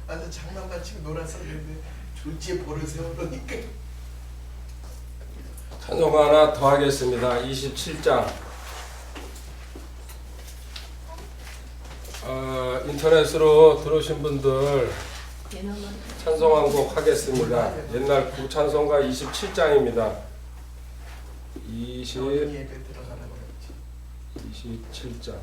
나도 장난만 치고 놀았었는데 졸지에 버릇을 그러니까. 찬송가 하나 더 하겠습니다. 27장. 인터넷으로 들어오신 분들 찬송 한 곡 하겠습니다. 옛날 구찬송가 27장입니다. 27장.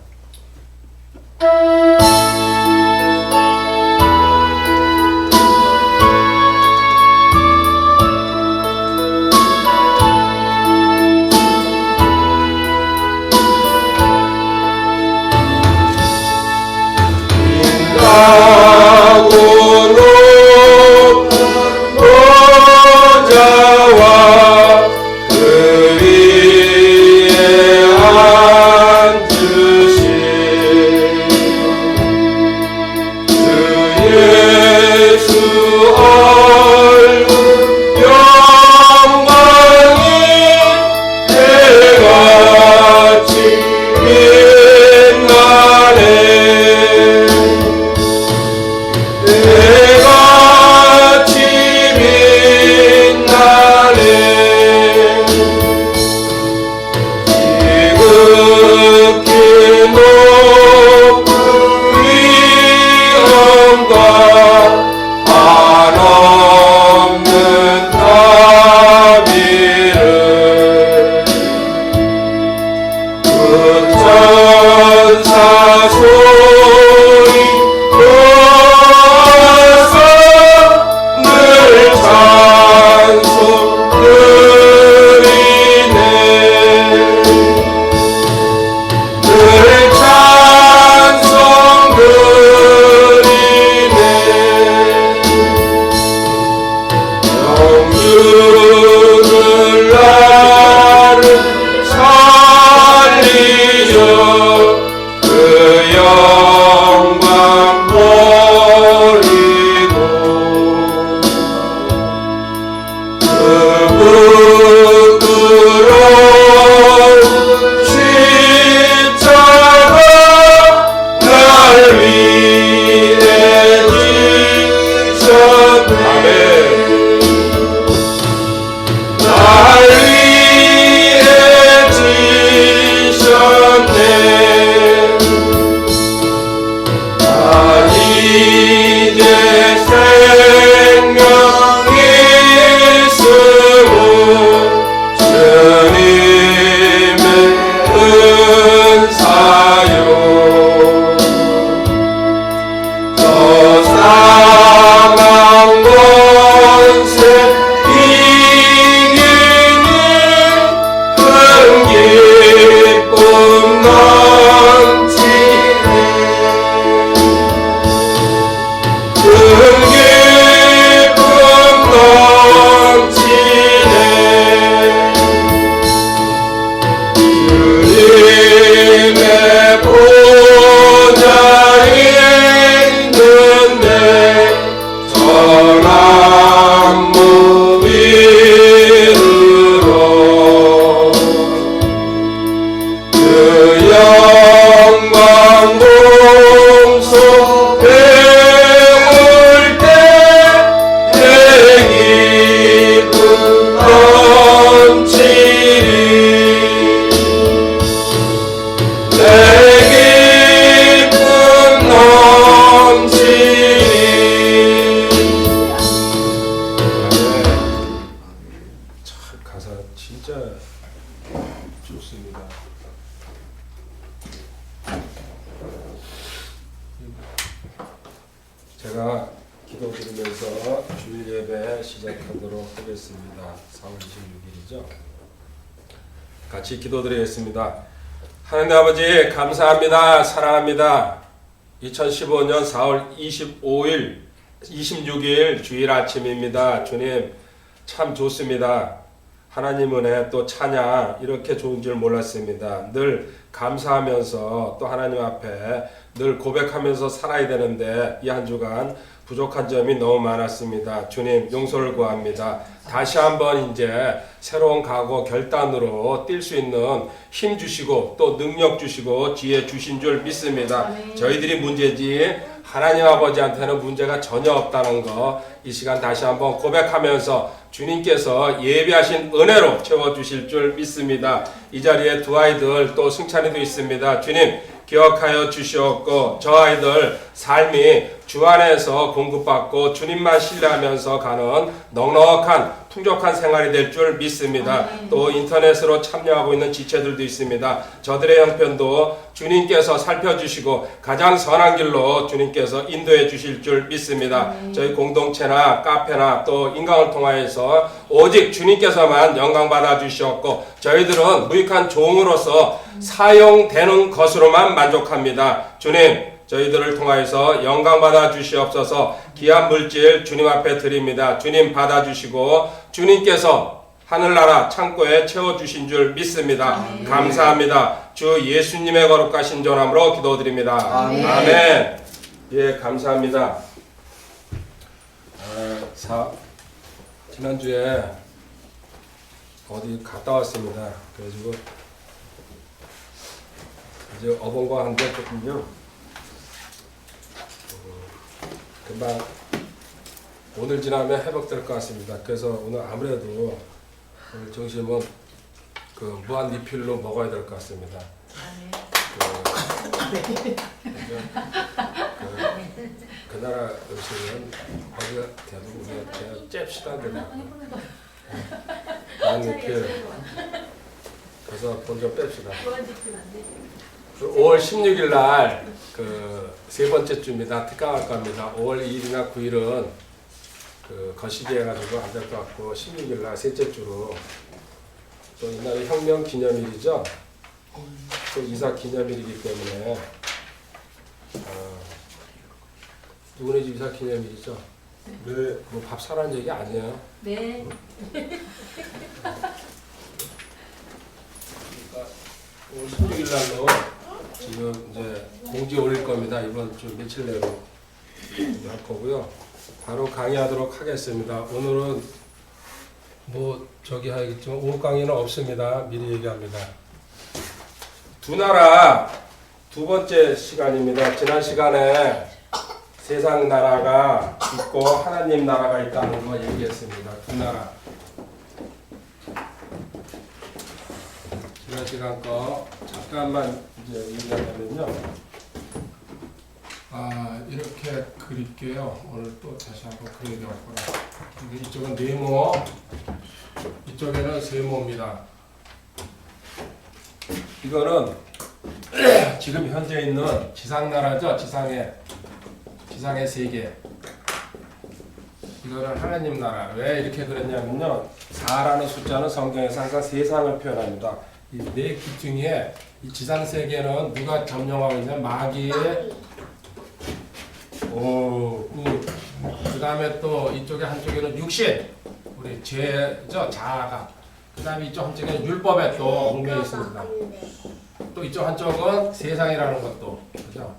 제가 기도 드리면서 주일 예배 시작하도록 하겠습니다. 4월 26일이죠. 같이 기도 드리겠습니다. 하나님 아버지 감사합니다. 사랑합니다. 2015년 4월 26일 주일 아침입니다. 주님 참 좋습니다. 하나님 은혜 또 찬양 이렇게 좋은 줄 몰랐습니다. 늘 감사하면서 또 하나님 앞에 늘 고백하면서 살아야 되는데 이 한 주간 부족한 점이 너무 많았습니다. 주님 용서를 구합니다. 다시 한번 이제 새로운 각오 결단으로 뛸 수 있는 힘 주시고 또 능력 주시고 지혜 주신 줄 믿습니다. 저희들이 문제지 하나님 아버지한테는 문제가 전혀 없다는 거 이 시간 다시 한번 고백하면서 주님께서 예비하신 은혜로 채워주실 줄 믿습니다. 이 자리에 두 아이들 또 승찬이도 있습니다. 주님 기억하여 주시옵고 저 아이들 삶이 주 안에서 공급받고 주님만 신뢰하면서 가는 넉넉한 풍족한 생활이 될 줄 믿습니다. 또 인터넷으로 참여하고 있는 지체들도 있습니다. 저들의 형편도 주님께서 살펴주시고 가장 선한 길로 주님께서 인도해 주실 줄 믿습니다. 저희 공동체나 카페나 또 인강을 통하여서 오직 주님께서만 영광 받아 주시옵고 저희들은 무익한 종으로서 사용되는 것으로만 만족합니다. 주님 저희들을 통하여서 영광 받아 주시옵소서. 귀한 물질 주님 앞에 드립니다. 주님 받아 주시고 주님께서 하늘나라 창고에 채워주신 줄 믿습니다. 감사합니다. 주 예수님의 거룩하신 전함으로 기도드립니다. 아멘. 예, 감사합니다. 지난주에 어디 갔다 왔습니다. 그래가지고 이제 어벙벙 한데 조금요. 금방 오늘 지나면 회복될 것 같습니다. 그래서 오늘 아무래도 오늘 점심은 그 무한 리필로 먹어야 될 것 같습니다. 그 나라 음식은 어디가 돼도 우리가 그냥 잽시다 그냥 무한 리필. 그래서 돈 좀 뺍시다. 5월 16일 날 그 세 번째 주입니다. 특강할 겁니다. 5월 2일이나 9일은 그 거시기 해가지고 안 될 것 같고 16일 날 셋째 주로 또 이날이 혁명 기념일이죠. 또 이사 기념일이기 때문에 누구네 집 이사 기념일이죠. 네. 뭐 밥 사라는 얘기 아니에요. 네. 그러니까 5월 16일 날로 지금 이제 공지 올릴 겁니다. 이번 주 며칠 내로 할 거고요. 바로 강의하도록 하겠습니다. 오늘은 뭐 저기 하겠지만 오후 강의는 없습니다. 미리 얘기합니다. 두 나라 두 번째 시간입니다. 지난 시간에 세상 나라가 있고 하나님 나라가 있다는 거 얘기했습니다. 두 나라. 지난 시간 거 잠깐만 이제 얘기하면요. 이렇게 그릴게요. 오늘 또 다시 한번 그려야 되겠구나. 근데 이쪽은 네모, 이쪽에는 세모입니다. 이거는 지금 현재 있는 지상나라죠. 지상의 세계. 이거는 하나님 나라. 왜 이렇게 그랬냐면요. 4라는 숫자는 성경에서 항상 세상을 표현합니다. 이 네 기둥에 이 지상 세계는 누가 점령하고 있냐? 마귀의 그 다음에 또 이쪽에 한쪽에는 육신, 우리 죄죠, 자아가. 그 다음에 이쪽 한쪽에는 율법에 또 얽매여 있습니다. 또 이쪽 한쪽은 세상이라는 것도, 그죠?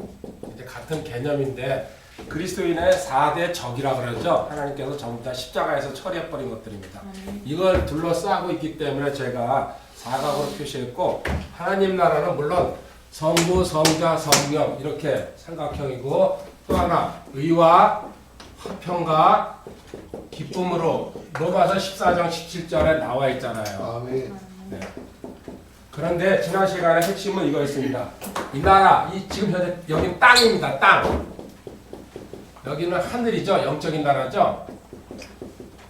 이제 같은 개념인데 그리스도인의 4대 적이라 그러죠. 하나님께서 전부 다 십자가에서 처리해버린 것들입니다. 이걸 둘러싸고 있기 때문에 제가 사각으로 표시했고, 하나님 나라는 물론 성부, 성자, 성령 이렇게 삼각형이고, 또 하나 의와 화평과 기쁨으로 로마서 14장 17절에 나와 있잖아요. 아멘. 네. 그런데 지난 시간에 핵심은 이거였습니다. 이 나라, 이 지금 현재 여기는 땅입니다. 땅. 여기는 하늘이죠. 영적인 나라죠.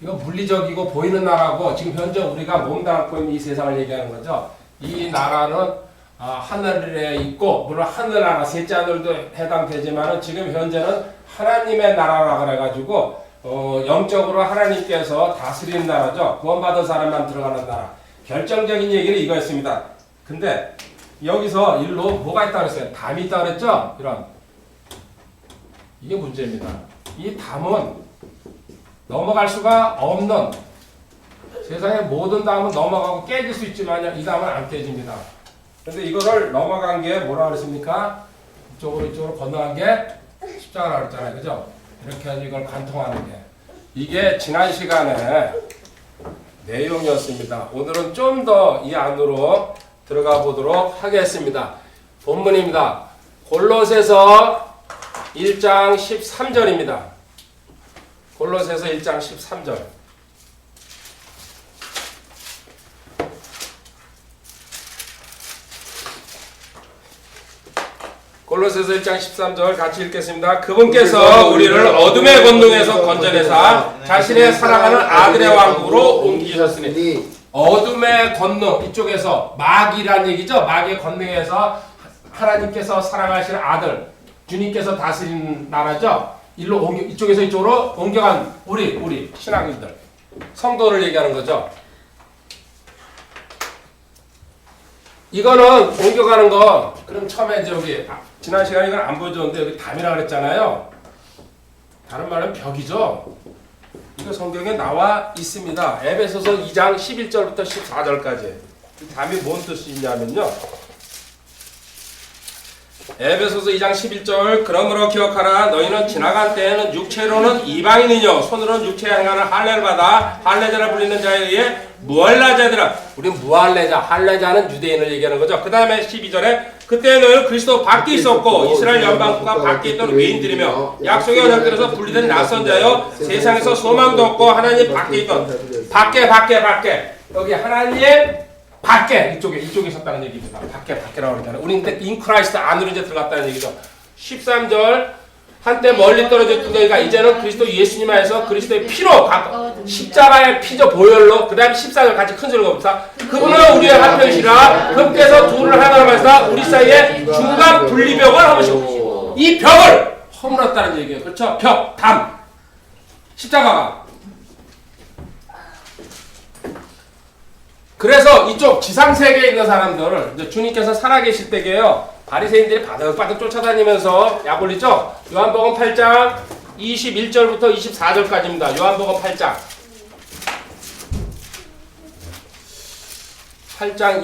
이거 물리적이고 보이는 나라고 지금 현재 우리가 몸담고 있는 이 세상을 얘기하는 거죠. 이 나라는 하늘에 있고 물론 하늘나라 셋째 하늘도 해당되지만 지금 현재는 하나님의 나라라 그래가지고 영적으로 하나님께서 다스리는 나라죠. 구원받은 사람만 들어가는 나라. 결정적인 얘기는 이거였습니다. 근데 여기서 일로 뭐가 있다고 그랬어요? 담이 있다고 그랬죠? 이런. 이게 문제입니다. 이 담은 넘어갈 수가 없는, 세상의 모든 담은 넘어가고 깨질 수 있지만 이 담은 안 깨집니다. 근데 이거를 넘어간 게 뭐라 그랬습니까? 이쪽으로 건너간 게 십자가라고 그랬잖아요. 그죠? 이렇게 해서 이걸 관통하는 게. 이게 지난 시간에 내용이었습니다. 오늘은 좀 더 이 안으로 들어가 보도록 하겠습니다. 본문입니다. 골로새서 1장 13절입니다. 골로새서 1장 13절. 골로새서 1장 13절 같이 읽겠습니다. 그분께서 우리를 어둠의 권능에서 건져내사 자신의 사랑하는 아들의 왕국으로 옮기셨으니, 어둠의 권능, 이쪽에서 마귀란 얘기죠. 마귀의 권능에서 하나님께서 사랑하시는 아들, 주님께서 다스리는 나라죠. 이쪽에서 이쪽으로 옮겨간 우리 신앙인들, 성도를 얘기하는 거죠. 이거는 옮겨가는 거, 그럼 처음에 이제 여기 지난 시간에 이건 안 보여줬는데 여기 담이라 그랬잖아요. 다른 말은 벽이죠. 이거 성경에 나와 있습니다. 에베소서 2장 11절부터 14절까지. 담이 뭔 뜻이냐면요. 에베소서 2장 11절. 그러므로 기억하라. 너희는 지나간 때에는 육체로는 이방인이요 손으로는 육체에 행하는 할례를 받아 할례자라 불리는 자에 의해 무할례자들아. 우리 무할례자, 할례자는 유대인을 얘기하는 거죠. 그 다음에 12절에 그때 너희는 그리스도 밖에 있었고 이스라엘 연방국가 밖에 있던 외인들이며 약속의 언약들에서 분리된 낯선 자여 세상에서 소망도 없고 하나님 밖에 있던 밖에 여기 하나님 밖에 이쪽에 있었다는 얘기입니다. 밖에라고 그러잖아요. 우리는 근데 인 크라이스트 안으로 이제 들어갔다는 얘기죠. 13절 한때 멀리 떨어졌던 너희가 이제는 그리스도 예수님 안에서 그리스도의 피로 십자가의 피죠 보혈로. 그 다음에 14절 같이 큰 소리가 없다. 그분은 우리의 한편이시라 그분께서 둘을 하나로 만사 우리 사이에 중간 분리벽을 하시고 이 벽을 허물었다는 얘기예요. 그렇죠? 벽, 담, 십자가가. 그래서 이쪽 지상세계에 있는 사람들을 이제 주님께서 살아계실 때게요. 바리새인들이 바득바득 쫓아다니면서 약 올리죠. 요한복음 8장 21절부터 24절까지입니다. 요한복음 8장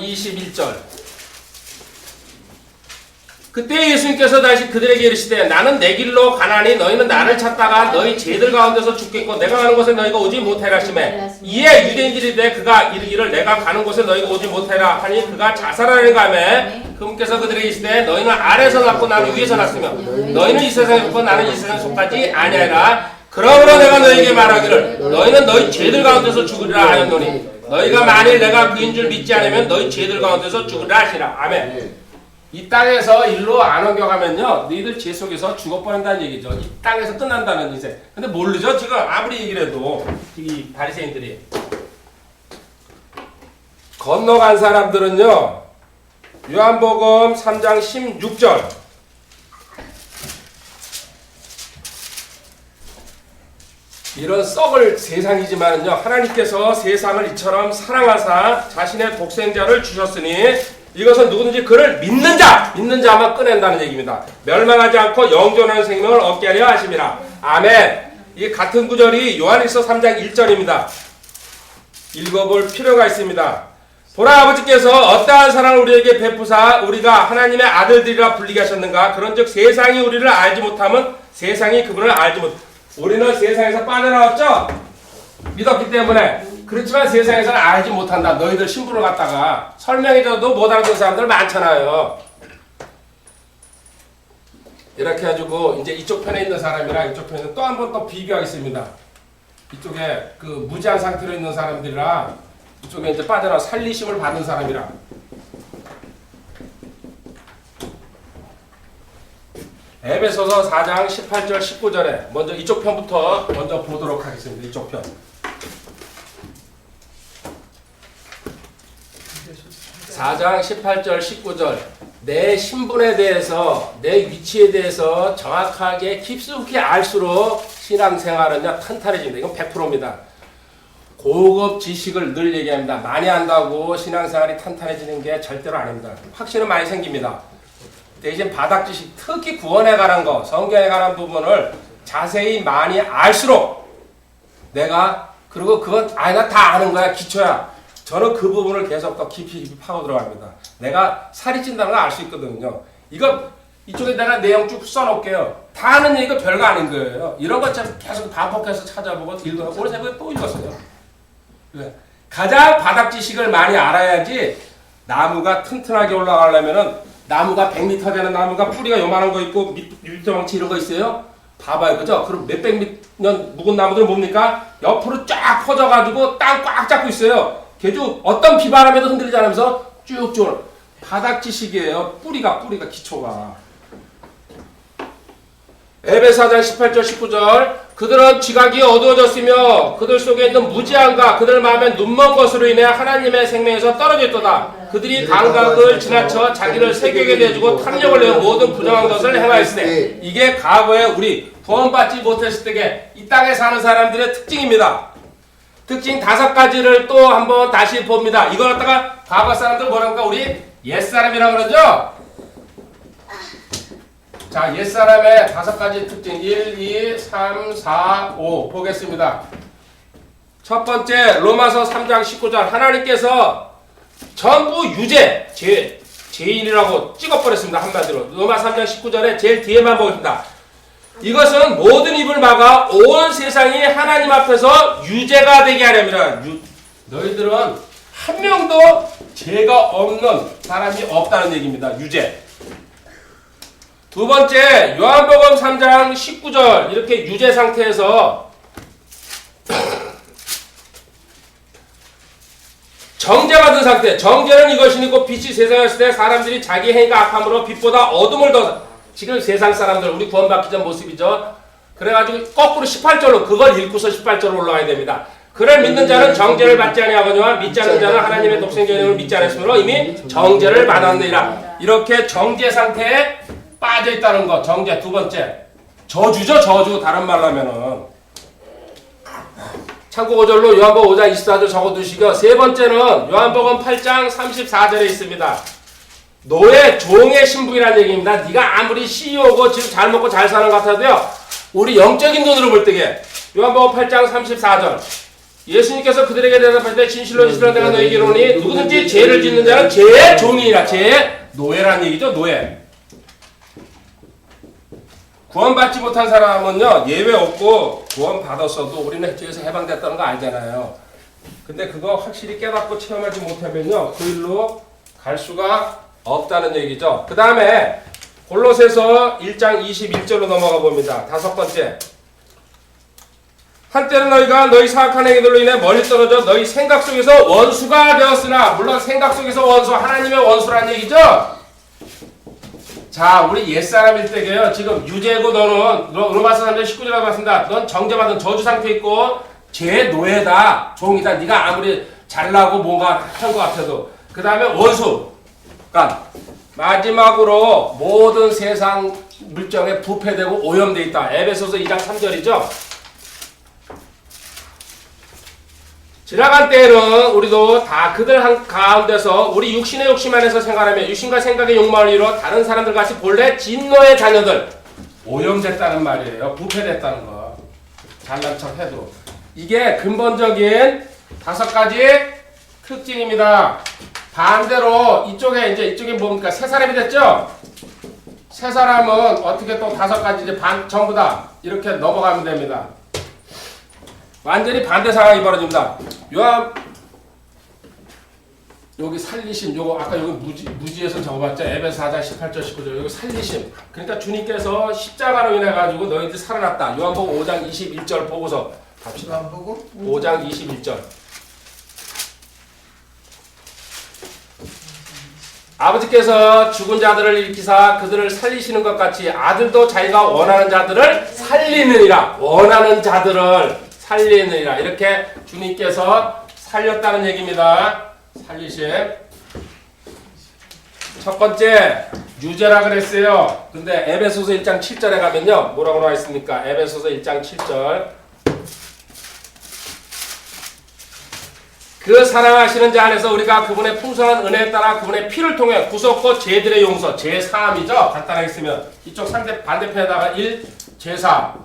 21절. 그때 예수님께서 다시 그들에게 이르시되 나는 내 길로 가나니 너희는 나를 찾다가 너희 죄들 가운데서 죽겠고 내가 가는 곳에 너희가 오지 못하라 하시매 이에 유대인들이 이르되 그가 이르기를 내가 가는 곳에 너희가 오지 못하라 하니 그가 자살하는가 하매 그분께서 그들에게 이르시되 너희는 아래에서 났고 나는 위에서 났으며 너희는 이 세상에 속고 나는 이 세상에 속하지 아니하라. 그러므로 내가 너희에게 말하기를 너희는 너희 죄들 가운데서 죽으리라 하였노니 너희가 만일 내가 그인 줄 믿지 않으면 너희 죄들 가운데서 죽으리라 하시라. 아멘. 이 땅에서 일로 안 옮겨가면요 너희들 죄 속에서 죽어버린다는 얘기죠. 이 땅에서 끝난다는 인생. 근데 모르죠 지금 아무리 얘기를 해도 이 바리새인들이. 건너간 사람들은요 요한복음 3장 16절 이런 썩을 세상이지만은요 하나님께서 세상을 이처럼 사랑하사 자신의 독생자를 주셨으니 이것은 누구든지 그를 믿는 자만 꺼낸다는 얘기입니다. 멸망하지 않고 영존하는 생명을 얻게 하려 하심이라. 아멘. 이 같은 구절이 요한일서 3장 1절입니다. 읽어볼 필요가 있습니다. 보라 아버지께서 어떠한 사랑을 우리에게 베푸사 우리가 하나님의 아들들이라 불리게 하셨는가. 그런즉 세상이 우리를 알지 못하면 세상이 그분을 알지 못. 우리는 세상에서 빠져나왔죠? 믿었기 때문에. 그렇지만 세상에서는 알지 못한다. 너희들 신부를 갖다가 설명해줘도 못 알아듣는 사람들 많잖아요. 이렇게 해가지고 이제 이쪽 편에 있는 사람이랑 이쪽 편에 또 한 번 또 비교하겠습니다. 이쪽에 그 무지한 상태로 있는 사람들이랑 이쪽에 이제 빠져나 살리심을 받는 사람이랑. 에베소서 4장 18절 19절에 먼저 이쪽 편부터 먼저 보도록 하겠습니다. 이쪽 편. 4장 18절 19절 내 신분에 대해서 내 위치에 대해서 정확하게 깊숙이 알수록 신앙생활은 탄탄해집니다. 이건 100%입니다. 고급 지식을 늘 얘기합니다. 많이 한다고 신앙생활이 탄탄해지는 게 절대로 아닙니다. 확신은 많이 생깁니다. 대신 바닥 지식, 특히 구원에 관한 거, 성경에 관한 부분을 자세히 많이 알수록 내가 그리고 그건 나 다 아는 거야. 기초야. 저는 그 부분을 계속 더 깊이 파고 들어갑니다. 내가 살이 찐다는 걸 알 수 있거든요. 이거 이쪽에 내가 내용 쭉 써놓을게요. 다 아는 얘기가 별거 아닌 거예요. 이런 것처럼 계속 반복해서 찾아보고 읽어요. 오늘 새벽에 또 읽었어요. 왜? 가장 바닥 지식을 많이 알아야지 나무가 튼튼하게 올라가려면은 나무가 100m 되는 나무가 뿌리가 요만한 거 있고 밑도망치 이런 거 있어요. 봐봐요. 그죠? 그럼 몇백 년 묵은 나무들 뭡니까? 옆으로 쫙 퍼져가지고 땅 꽉 잡고 있어요. 걔도 어떤 비바람에도 흔들리지 않으면서 쭉쭉 바닥 지식이에요. 뿌리가 기초가. 에베소 4장 18절 19절 그들은 지각이 어두워졌으며 그들 속에 있는 무지함과 그들 마음에 눈먼 것으로 인해 하나님의 생명에서 떨어졌도다. 그들이 감각을 지나쳐 자기를 세계에 내주고 탐욕을 내어 모든 부정한 것을 행하였으니 이게 과거에 우리 구원받지 못했을 때에 이 땅에 사는 사람들의 특징입니다. 특징 5가지를 또 한번 다시 봅니다. 이걸 갖다가 과거 사람들 뭐랄까 우리 옛사람이라고 그러죠? 자, 옛사람의 5가지 특징 1, 2, 3, 4, 5 보겠습니다. 첫 번째 로마서 3장 19절 하나님께서 전부 유죄, 죄인이라고 찍어버렸습니다. 한마디로 로마 3장 19절에 제일 뒤에만 보겠습니다. 이것은 모든 입을 막아 온 세상이 하나님 앞에서 유죄가 되게 하렵니다. 너희들은 한 명도 죄가 없는 사람이 없다는 얘기입니다. 유죄. 두 번째 요한복음 3장 19절 이렇게 유죄 상태에서 정죄받은 상태. 정죄는 이것이니 곧 빛이 세상에 있을 때 사람들이 자기 행위가 악함으로 빛보다 어둠을 더 지금 세상 사람들 우리 구원받기 전 모습이죠. 그래가지고 거꾸로 18절로 그걸 읽고서 18절로 올라가야 됩니다. 그를 믿는 자는 정죄를 받지 아니하거니와 믿지 않는 자는 하나님의 독생자의 이름을 믿지 않았으므로 이미 정죄를 받았느니라. 이렇게 정죄 상태에 빠져 있다는 거. 정죄. 두 번째 저주죠. 저주. 다른 말로 하면은 참고 5절로 요한복음 5장 24절 적어두시고 세 번째는 요한복음 8장 34절에 있습니다. 노예 종의 신분이라는 얘기입니다. 네가 아무리 CEO고 지금 잘 먹고 잘 사는 것 같아도요. 우리 영적인 눈으로 볼 때에 요한복음 8장 34절 예수님께서 그들에게 대답할 때 진실로 진실로 내가 너희에게 이르노니 누구든지 죄를 짓는 자는 죄의 종이니라. 죄의 노예라는 얘기죠. 노예. 구원받지 못한 사람은요 예외 없고 구원받았어도 우리는 죄에서 해방됐다는 거 알잖아요. 근데 그거 확실히 깨닫고 체험하지 못하면요 그 일로 갈 수가 없다는 얘기죠. 그 다음에 골로새서 1장 21절로 넘어가 봅니다. 5번째 한때는 너희가 너희 사악한 행위들로 인해 멀리 떨어져 너희 생각 속에서 원수가 되었으나 물론 생각 속에서 원수 하나님의 원수라는 얘기죠. 자, 우리 옛사람일 때게요. 지금 유죄고 너는 로마서 3장 19절에 봤습니다. 넌 정죄받은 저주 상태에 있고 죄의 노예다. 종이다. 네가 아무리 잘나고 뭔가 한 것 같아도. 그 다음에 원수. 그러니까 마지막으로 모든 세상 물정에 부패되고 오염되어 있다. 에베소서 2장 3절이죠. 지나간 때에는 우리도 다 그들 가운데서 우리 육신의 욕심 안에서 생활하며 육신과 생각의 욕망을 이루어 다른 사람들 같이 본래 진노의 자녀들 오염됐다는 말이에요. 부패됐다는 거. 잘난 척 해도. 이게 근본적인 5가지 특징입니다. 반대로 이쪽에 뭡니까? 새 사람이 됐죠? 새 사람은 어떻게 또 5가지 이제 전부 다 이렇게 넘어가면 됩니다. 완전히 반대 상황이 벌어집니다. 여기 살리심, 요거 아까 여기 무지에서 적어봤죠? 에베소 4장 18절 19절 여기 살리심. 그러니까 주님께서 십자가로 인해 가지고 너희들이 살아났다. 요한복음 5장 21절 보고서 갑시다. 요한복음 5장 21절. 아버지께서 죽은 자들을 일으키사 그들을 살리시는 것 같이 아들도 자기가 원하는 자들을 살리느니라. 원하는 자들을 살리느니라. 이렇게 주님께서 살렸다는 얘기입니다. 살리심. 첫 번째 유죄라 그랬어요. 근데 에베소서 1장 7절에 가면요 뭐라고 나와 있습니까? 에베소서 1장 7절 그 사랑하시는 자 안에서 우리가 그분의 풍성한 은혜에 따라 그분의 피를 통해 구속과 죄들의 용서, 죄사함이죠. 간단하게 쓰면 이쪽 반대편에다가 1, 죄사함.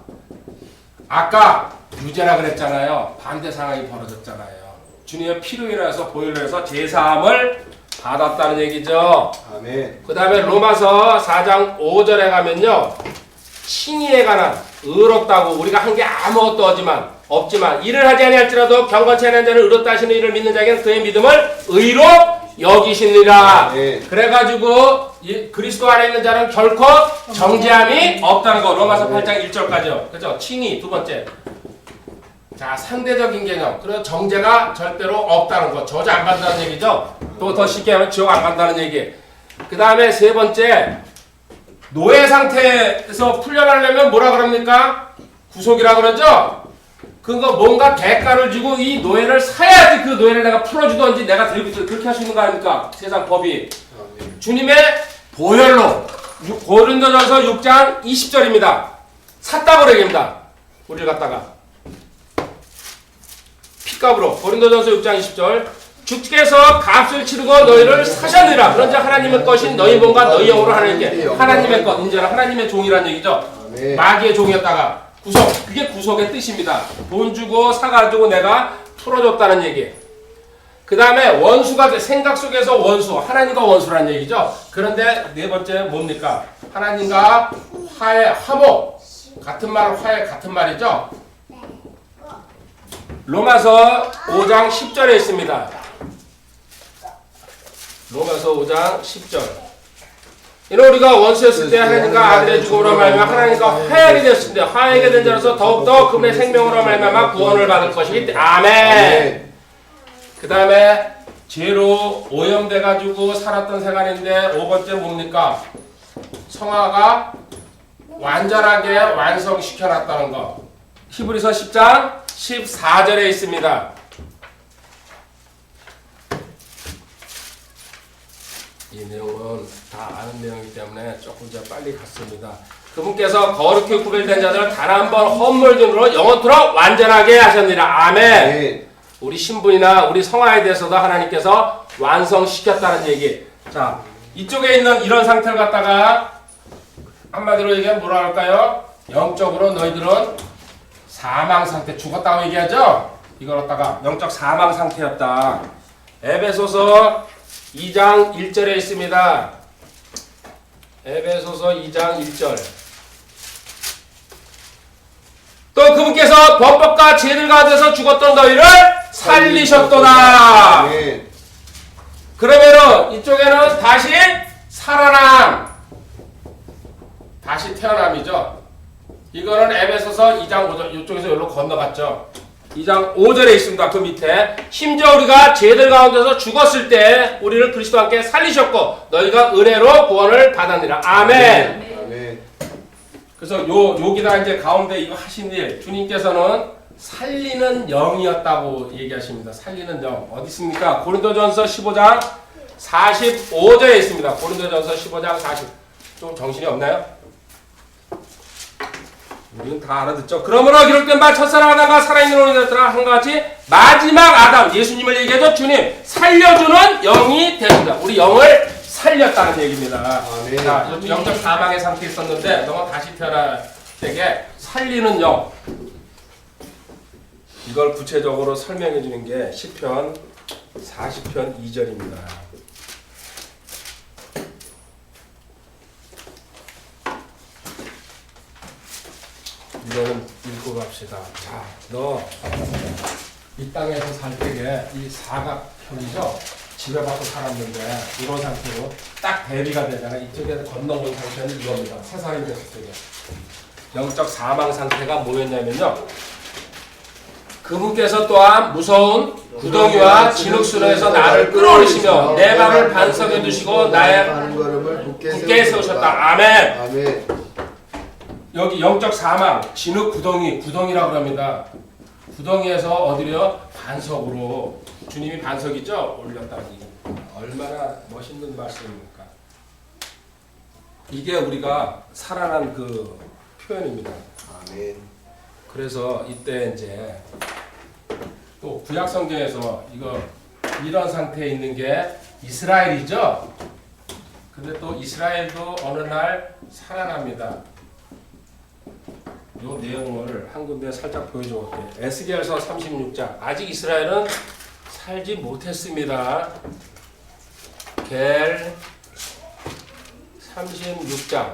아까 유죄라 그랬잖아요. 반대 상황이 벌어졌잖아요. 주님의 피로 인해서 보혈로 해서 죄사함을 받았다는 얘기죠. 아멘. 그 다음에 로마서 4장 5절에 가면요. 칭의에 관한 의롭다고 우리가 한 게 아무것도 없지만 일을 하지 아니할지라도 경건치 않은 자를 의롭다 하시는 이를 믿는 자에게는 그의 믿음을 의로 여기시니라. 그래가지고 그리스도 안에 있는 자는 결코 정죄함이 없다는 거. 로마서 8장 1절까지요. 그죠? 칭의 두 번째. 자, 상대적인 개념. 그리고 정죄가 절대로 없다는 거. 저주 안 받는다는 얘기죠. 또 더 쉽게 하면 지옥 안 간다는 얘기. 그 다음에 세 번째, 노예 상태에서 풀려나려면 뭐라 그럽니까? 구속이라 그러죠? 그거 뭔가 대가를 주고 이 노예를 사야지 그 노예를 내가 풀어주던지 내가 데리고 있어. 그렇게 할 수 있는 거 아닙니까? 세상 법이. 주님의 보혈로. 고린도전서 6장 20절입니다. 샀다고 얘기합니다. 우리를 갖다가. 피값으로. 고린도전서 6장 20절. 주께서 값을 치르고 너희를 사셨느라. 그런즉 하나님의 것인 너희 몸과 너희 영으로 하나님께. 하나님의 것. 이제는 하나님의 종이라는 얘기죠. 마귀의 종이었다가 구속. 그게 구속의 뜻입니다. 돈 주고 사가지고 내가 풀어줬다는 얘기. 그 다음에 원수가 생각 속에서 원수. 하나님과 원수라는 얘기죠. 그런데 네 번째 뭡니까? 하나님과 화해, 화목. 같은 말, 화해 같은 말이죠. 로마서 5장 10절에 있습니다. 로마서 5장 10절. 이는 우리가 원수였을 때 하나님과 아들의 죽음으로 말미암아 하나님과 화해하게 되었을 때 화해하게 된 자로서 더욱더 그분의 생명으로 말미암아 구원을 받을 것이기 때문에 아멘. 그 다음에 죄로 오염돼가지고 살았던 생활인데 5번째 뭡니까? 성화가 완전하게 완성시켜놨다는 거. 히브리서 10장 14절에 있습니다. 이 내용은 다 아는 내용이기 때문에 조금 더 빨리 갔습니다. 그분께서 거룩히 구별된 자들을 단 한 번 헌물준으로 영원토록 완전하게 하셨느니라. 아멘. 우리 신분이나 우리 성화에 대해서도 하나님께서 완성시켰다는 얘기. 자, 이쪽에 있는 이런 상태를 갖다가 한마디로 얘기하면 뭐라 할까요? 영적으로 너희들은 사망 상태, 죽었다고 얘기하죠? 이걸 갖다가 영적 사망 상태였다. 에베소서 2장 1절에 있습니다. 에베소서 2장 1절. 또 그분께서 범법과 죄들 가운데서 죽었던 너희를 살리셨도다. 그러면은 이쪽에는 다시 살아남, 다시 태어남이죠. 이거는 에베소서 2장 5절, 이쪽에서 여기로 건너갔죠. 2장 5절에 있습니다. 그 밑에 심지어 우리가 죄들 가운데서 죽었을 때 우리를 그리스도와 함께 살리셨고 너희가 은혜로 구원을 받았느니라. 아멘. 아멘. 그래서 여기다 이제 가운데 이거 하신 일, 주님께서는 살리는 영이었다고 얘기하십니다. 살리는 영 어디 있습니까? 고린도전서 15장 45절에 있습니다. 고린도전서 15장 40. 좀 정신이 없나요? 우리는 다 알아듣죠. 그러므로 기록된 바 첫사랑 아담과 살아있는 오늘들아 한과 같이 마지막 아담 예수님을 얘기하죠. 주님 살려주는 영이 되신다. 우리 영을 살렸다는 얘기입니다. 아멘. 자, 영적 사망의 상태에 있었는데 너가 다시 태어나게 살리는 영. 이걸 구체적으로 설명해 주는 게 시편 40편 2절입니다. 이거는 읽고 갑시다. 자, 너 이 땅에서 살 때에 이 사각형이죠? 지배받고 살았는데 이런 상태로 딱 대비가 되잖아. 이쪽에 건너온 상태는 이겁니다. 세상이 됐을 때 영적 사망 상태가 뭐였냐면요. 그분께서 또한 무서운 구덩이와 진흙수로에서 나를 끌어올리시며 내 발을 반석에 두시고 나의 걸음을 굳게 세우셨다. 아멘. 아멘. 여기 영적 사망, 진흙 구덩이라고 합니다. 구덩이에서 어디요? 반석으로 주님이 반석이죠? 올렸다니. 얼마나 멋있는 말씀입니까? 이게 우리가 살아난 그 표현입니다. 아멘. 그래서 이때 이제 또 구약 성경에서 이런 상태에 있는 게 이스라엘이죠. 근데 또 이스라엘도 어느 날 살아납니다. 요 내용을 한 군데 살짝 보여줘볼게요. 에스겔서 36장. 아직 이스라엘은 살지 못했습니다. 에스겔 36장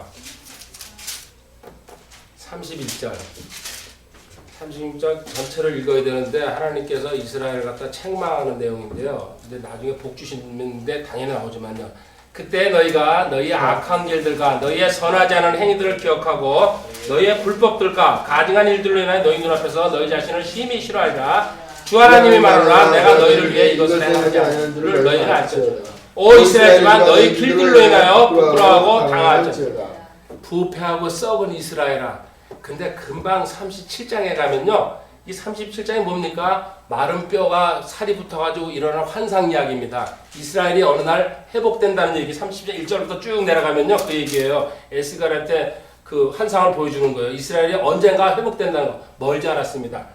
31절 36장 전체를 읽어야 되는데 하나님께서 이스라엘을 갖다 책망하는 내용인데요. 근데 나중에 복 주시는데 당연히 나오지만요. 그때 너희가 너희의 악한 길들과 너희의 선하지 않은 행위들을 기억하고 너희의 불법들과 가증한 일들로 인하여 너희 눈앞에서 너희 자신을 심히 싫어하리라. 주 하나님이 말하노라. 내가 너희를 위해 이것을 행하지 않은 줄을 너희는 알지어다. 오 이스라엘지만 너희 길들로 인하여 부끄러워하고 당할지어다. 부패하고 썩은 이스라엘아. 근데 금방 37장에 가면요. 이 37장이 뭡니까? 마른 뼈가 살이 붙어가지고 일어난 환상 이야기입니다. 이스라엘이 어느 날 회복된다는 얘기 30장 1절부터 쭉 내려가면요. 그 얘기예요. 에스겔한테 그 환상을 보여주는 거예요. 이스라엘이 언젠가 회복된다는 거. 멀지 않았습니다.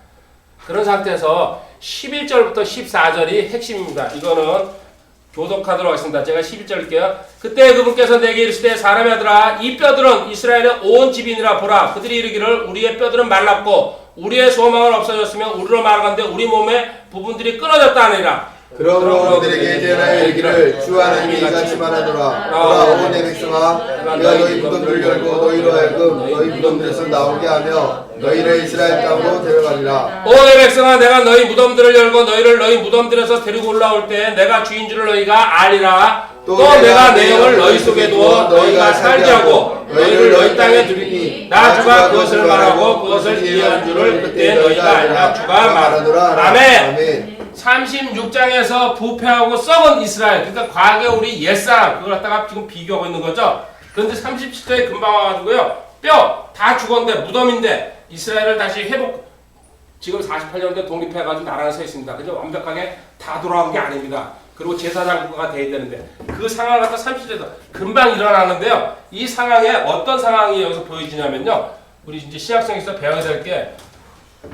그런 상태에서 11절부터 14절이 핵심입니다. 이거는 교독하도록 하겠습니다. 제가 11절 할게요. 그때 그분께서 내게 이르시되 사람의 아들아 이 뼈들은 이스라엘의 온 집이니라 보라. 그들이 이르기를 우리의 뼈들은 말랐고 우리의 소망은 없어졌으며 우리로 말하건대 우리 몸의 부분들이 끊어졌다 하니라. 그러므로 그들에게 제하여 이르기를 주 하나님이 이같이 말하노라. 보라 오 내 백성아 내가 너희 무덤들을 열고 너희로 하여금 너희 무덤들에서 나오게 하며 너희를 이스라엘 땅으로 데려가리라. 오 내 백성아 내가 너희 무덤들을 열고 너희를 너희 무덤들에서 데리고 올라올 때 내가 주인 줄을 너희가 아리라. 또 내가 내 영을 너희 속에 두어 너희가 살게 하고 너희를 너희 땅에 두리니 나 주가 그것을 말하고 그것을 이해한 줄을 그때 너희가 알라. 주가 말하노라. 아멘. 36장에서 부패하고 썩은 이스라엘, 그러니까 과거에 우리 옛사람 그걸 갖다가 지금 비교하고 있는 거죠. 그런데 37장에 금방 와가지고요, 뼈 다 죽었는데 무덤인데 이스라엘을 다시 회복, 지금 48년대 독립해가지고 나라가 서 있습니다. 근데 완벽하게 다 돌아온 게 아닙니다. 그리고 제사장국가가 돼야 되는데 그 상황을 갖다 37장에서 금방 일어나는데요. 이 상황에 어떤 상황이 여기서 보여지냐면요, 우리 이제 신약성에서 배워야 될 게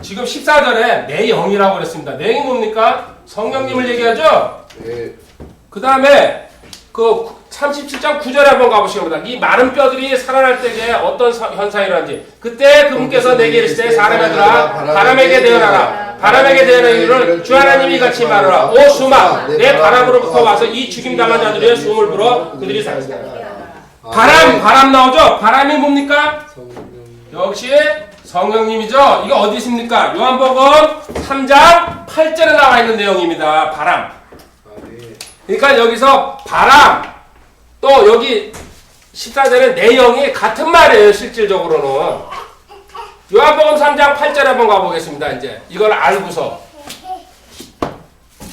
지금 14절에 내 영이라고 그랬습니다. 내 영이 뭡니까? 성령님을 얘기하죠? 네. 그 다음에 그 37장 9절에 한번 가보시기 바랍니다. 이 마른 뼈들이 살아날 때에 어떤 현상이 일어나는지. 그때 그분께서 내게 이르시되 사람의 아들아 바람에게 대언하라. 바람에게 대언하기를 주 하나님이 같이 말하라. 오 수마 내 바람으로부터 와서 이 죽임당한 자들의 숨을 불어 그들이 살리라. 바람 나오죠? 바람이 뭡니까? 역시 성령님이죠. 이거 어디 있습니까? 요한복음 3장 8절에 나와 있는 내용입니다. 바람. 그러니까 여기서 바람, 또 여기 14절에 내용이 같은 말이에요. 실질적으로는. 요한복음 3장 8절에 한번 가보겠습니다. 이제 이걸 알고서.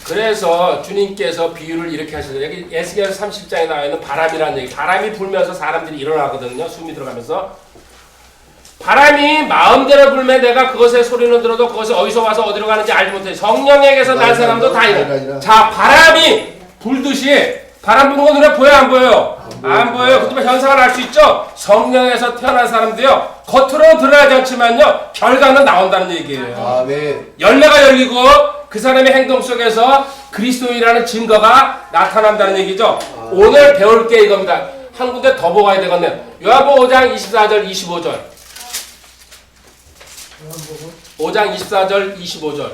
그래서 주님께서 비유를 이렇게 하셨어요. 여기 에스겔 30장에 나와 있는 바람이라는 얘기. 바람이 불면서 사람들이 일어나거든요. 숨이 들어가면서. 바람이 마음대로 불면 내가 그것의 소리는 들어도 그것이 어디서 와서 어디로 가는지 알지 못해. 성령에게서 난 사람도 다 이래. 자, 바람이 불듯이, 바람 부는 거 눈에 보여 안 보여요? 안 보여요. 그렇지만 현상을 알 수 있죠? 성령에서 태어난 사람도요, 겉으로는 드러나지 않지만요, 결과는 나온다는 얘기예요. 아멘. 열매가 열리고 그 사람의 행동 속에서 그리스도인이라는 증거가 나타난다는 얘기죠. 오늘 배울 게 이겁니다. 한 군데 더 보아야 되겠네요. 요한복음 5장 24절 25절. 5장 24절 25절.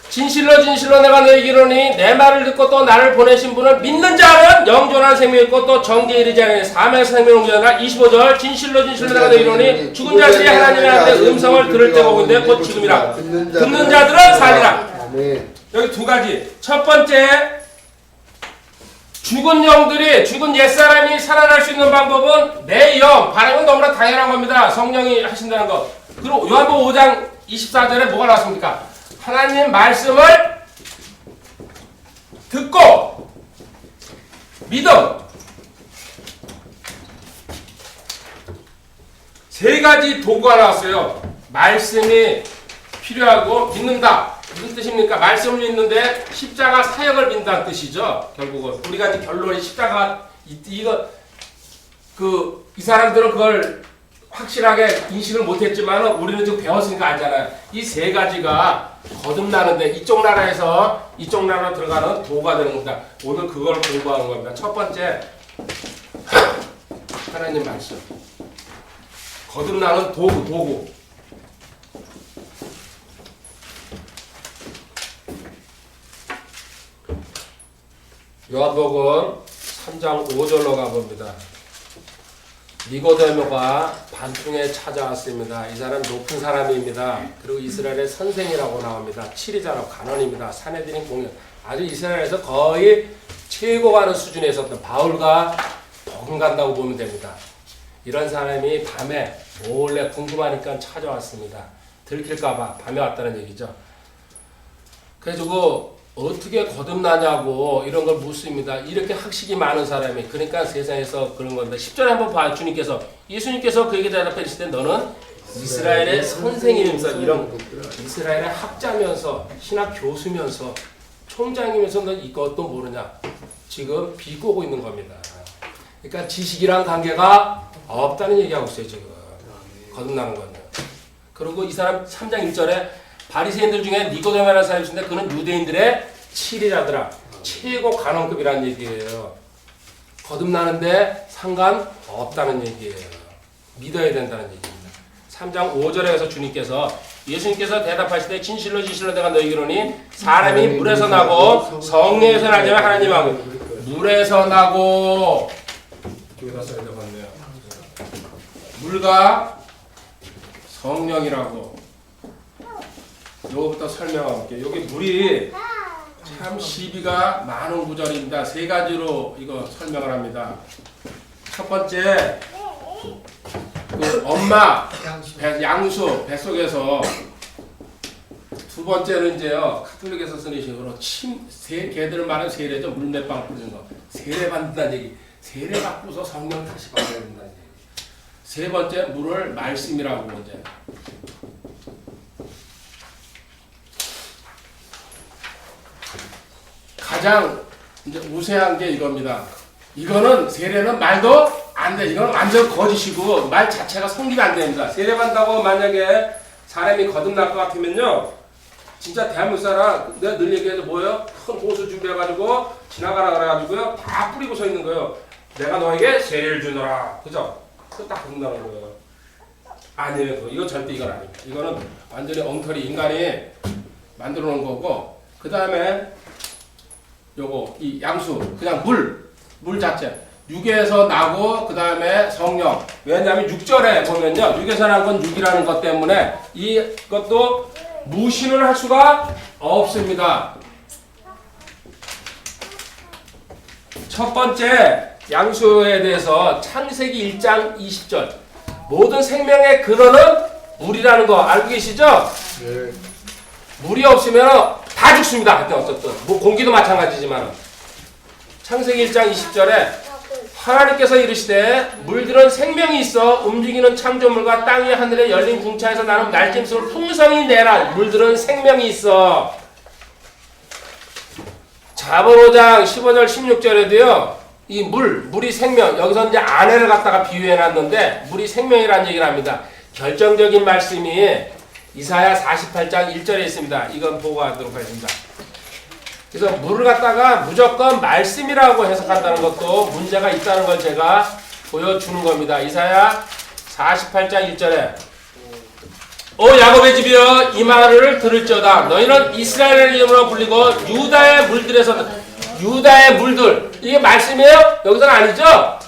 진실로 진실로 내가 너희에게 이르노니 내 말을 듣고 또 나를 보내신 분을 믿는 자는 영존한 생명이 있고 또 정죄에 이르지 않으니 사망의 생명을 얻으리라. 25절. 진실로 진실로 내가 너희에게 이르노니 죽은 자들이 하나님의 아들의 음성을 들을 때가 오는데 곧 지금이라. 듣는 자들은 살리라. 여기 두 가지. 첫 번째, 죽은 영들이, 죽은 옛사람이 살아날 수 있는 방법은 내 영, 바람은 너무나 당연한 겁니다. 성령이 하신다는 것. 그리고 요한복음 5장 24절에 뭐가 나왔습니까? 하나님 말씀을 듣고 믿음. 세 가지 도구가 나왔어요. 말씀이 필요하고 믿는다. 무슨 뜻입니까? 말씀을 믿는데 십자가 사역을 믿는다는 뜻이죠. 결국은 우리가 이제 결론이 십자가 이거 이 사람들은 그걸 확실하게 인식을 못했지만 우리는 지금 배웠으니까 알잖아요. 이 세 가지가 거듭나는데 이쪽 나라에서 이쪽 나라로 들어가는 도구가 되는 겁니다. 오늘 그걸 공부하는 겁니다. 첫 번째, 하나님 말씀. 거듭나는 도구. 요한복음 3장 5절로 가봅니다. 니고데모가 밤중에 찾아왔습니다. 이 사람 높은 사람입니다. 그리고 이스라엘의 선생이라고 나옵니다. 치리자로 간원입니다. 사내들인 공연. 아주 이스라엘에서 거의 최고 가는 수준에 있었던 바울과 버금간다고 보면 됩니다. 이런 사람이 밤에 몰래 궁금하니까 찾아왔습니다. 들킬까봐 밤에 왔다는 얘기죠. 그래가지고 어떻게 거듭나냐고 이런 걸 묻습니다. 이렇게 학식이 많은 사람이, 그러니까 세상에서 그런 겁니다. 10절에 한번 봐. 주님께서, 예수님께서 그에게 대답해 주실 때 너는 이스라엘의 선생이면서, 이런 이스라엘의 학자면서 신학 교수면서 총장이면서 너 이것도 모르냐. 지금 비꼬고 있는 겁니다. 그러니까 지식이랑 관계가 없다는 얘기하고 있어요. 지금 거듭나는 거는. 그리고 이 사람 3장 1절에 바리새인들 중에 니고데모라는 사람이 있는데 그는 유대인들의 치리라더라. 최고 간원급이라는 얘기예요. 거듭나는데 상관없다는 얘기예요. 믿어야 된다는 얘기입니다. 3장 5절에 가서 주님께서, 예수님께서 대답하실 때 진실로 진실로 내가 너희에게 사람이 물에서 나고 성령에서 나지만 하나님하고, 물에서 나고, 여기다 써야 되겠네요. 물과 성령이라고. 요거부터 설명할게요. 여기 물이 참 시비가 많은 구절입니다. 세 가지로 이거 설명을 합니다. 첫 번째, 그 엄마 양수 뱃속에서. 두 번째는 이제요, 카톨릭에서 쓰는 식으로 개들을 말하는 세례죠. 물 몇 방 뿌리는 거. 세례 받는다는 얘기. 세례 받고서 성령 다시 받아야 된다는 얘기. 세 번째, 물을 말씀이라고 이제. 가장 이제 우세한 게 이겁니다. 이거는 세례는 말도 안 돼. 이건 완전 거짓이고 말 자체가 성립이 안 됩니다. 세례 받는다고 만약에 사람이 거듭날 것 같으면요, 진짜 대한민국 사람, 내가 늘 얘기해서 뭐예요? 큰 호수 준비해가지고 지나가라 그래가지고요 다 뿌리고 서 있는 거예요. 내가 너에게 세례를 주노라. 그죠? 그거 딱 거듭나는 거예요. 아니에요. 이건 절대 이건 아닙니다. 이거는 완전히 엉터리 인간이 만들어 놓은 거고, 그 다음에 요거 이 양수 그냥 물 자체 육에서 나고, 그 다음에 성령. 왜냐하면 6절에 보면요, 육에서 난 건 육이라는 것 때문에 이것도 무신을 할 수가 없습니다. 첫 번째 양수에 대해서 창세기 1장 20절 모든 생명의 근원은 물이라는 거 알고 계시죠? 네. 물이 없으면 다 죽습니다. 그때 어쨌든 뭐 공기도 마찬가지지만, 창세기 1장 20절에 하나님께서 이르시되 물들은 생명이 있어 움직이는 창조물과 땅 위 하늘에 열린 궁창에서 나는 날짐승을 풍성히 내라. 물들은 생명이 있어. 자본 5장 15절 16절에도요 이 물이 생명, 여기서 이제 아내를 갖다가 비유해 놨는데 물이 생명이라는 얘기를 합니다. 결정적인 말씀이 이사야 48장 1절에 있습니다. 이건 보고 하도록 하겠습니다. 그래서 물을 갖다가 무조건 말씀이라고 해석한다는 것도 문제가 있다는 걸 제가 보여주는 겁니다. 이사야 48장 1절에 야곱의 집이여 이 말을 들을지어다. 너희는 이스라엘의 이름으로 불리고 유다의 물들에서, 유다의 물들, 이게 말씀이에요? 여기서는 아니죠?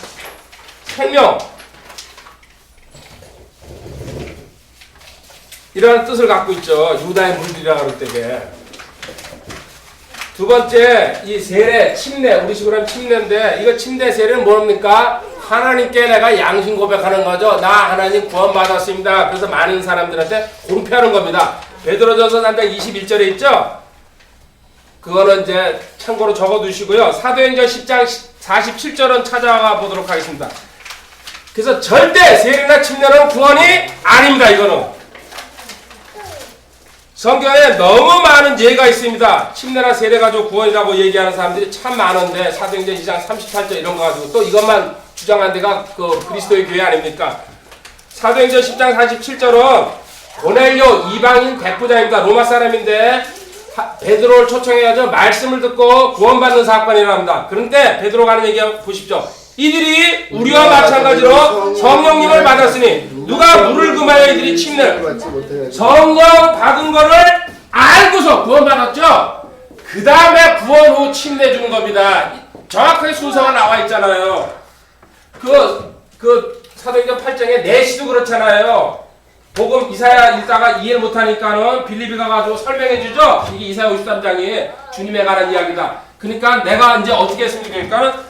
생명, 이라는 뜻을 갖고 있죠. 유다의 물들이라고 할 때에. 두 번째, 이 세례, 침례, 우리 식으로 하면 침례인데, 이거 침례 세례는 뭡니까? 하나님께 내가 양심 고백하는 거죠. 나 하나님 구원받았습니다. 그래서 많은 사람들한테 공표하는 겁니다. 베드로전서 3장 21절에 있죠? 그거는 이제 참고로 적어두시고요. 사도행전 10장 47절은 찾아가 보도록 하겠습니다. 그래서 절대 세례나 침례는 구원이 아닙니다. 이거는. 성경에 너무 많은 예가 있습니다. 침례나 세례 가지고 구원이라고 얘기하는 사람들이 참 많은데, 사도행전 2장 38절 이런 거 가지고 또 이것만 주장한 데가 그 그리스도의 교회 아닙니까? 사도행전 10장 47절은 고넬료 이방인 백부장입니다. 로마 사람인데 베드로를 초청해가지고 말씀을 듣고 구원받는 사건이라고 합니다. 그런데 베드로가 하는 얘기 보십시오. 이들이 우리와 마찬가지로 성령님을 받았으니 누가 물을 금하여 이들이 침례를, 성령 받은 거를 알고서 구원받았죠. 그 다음에 구원 후 침례 주는 겁니다. 정확하게 순서가 나와 있잖아요. 그 사도행전 8장에 내시도 그렇잖아요. 복음 이사야 읽다가 이해를 못하니까는 빌립이 가가지고 설명해주죠. 이게 이사야 53장이 주님에 관한 이야기다. 그러니까 내가 이제 어떻게 했습니까?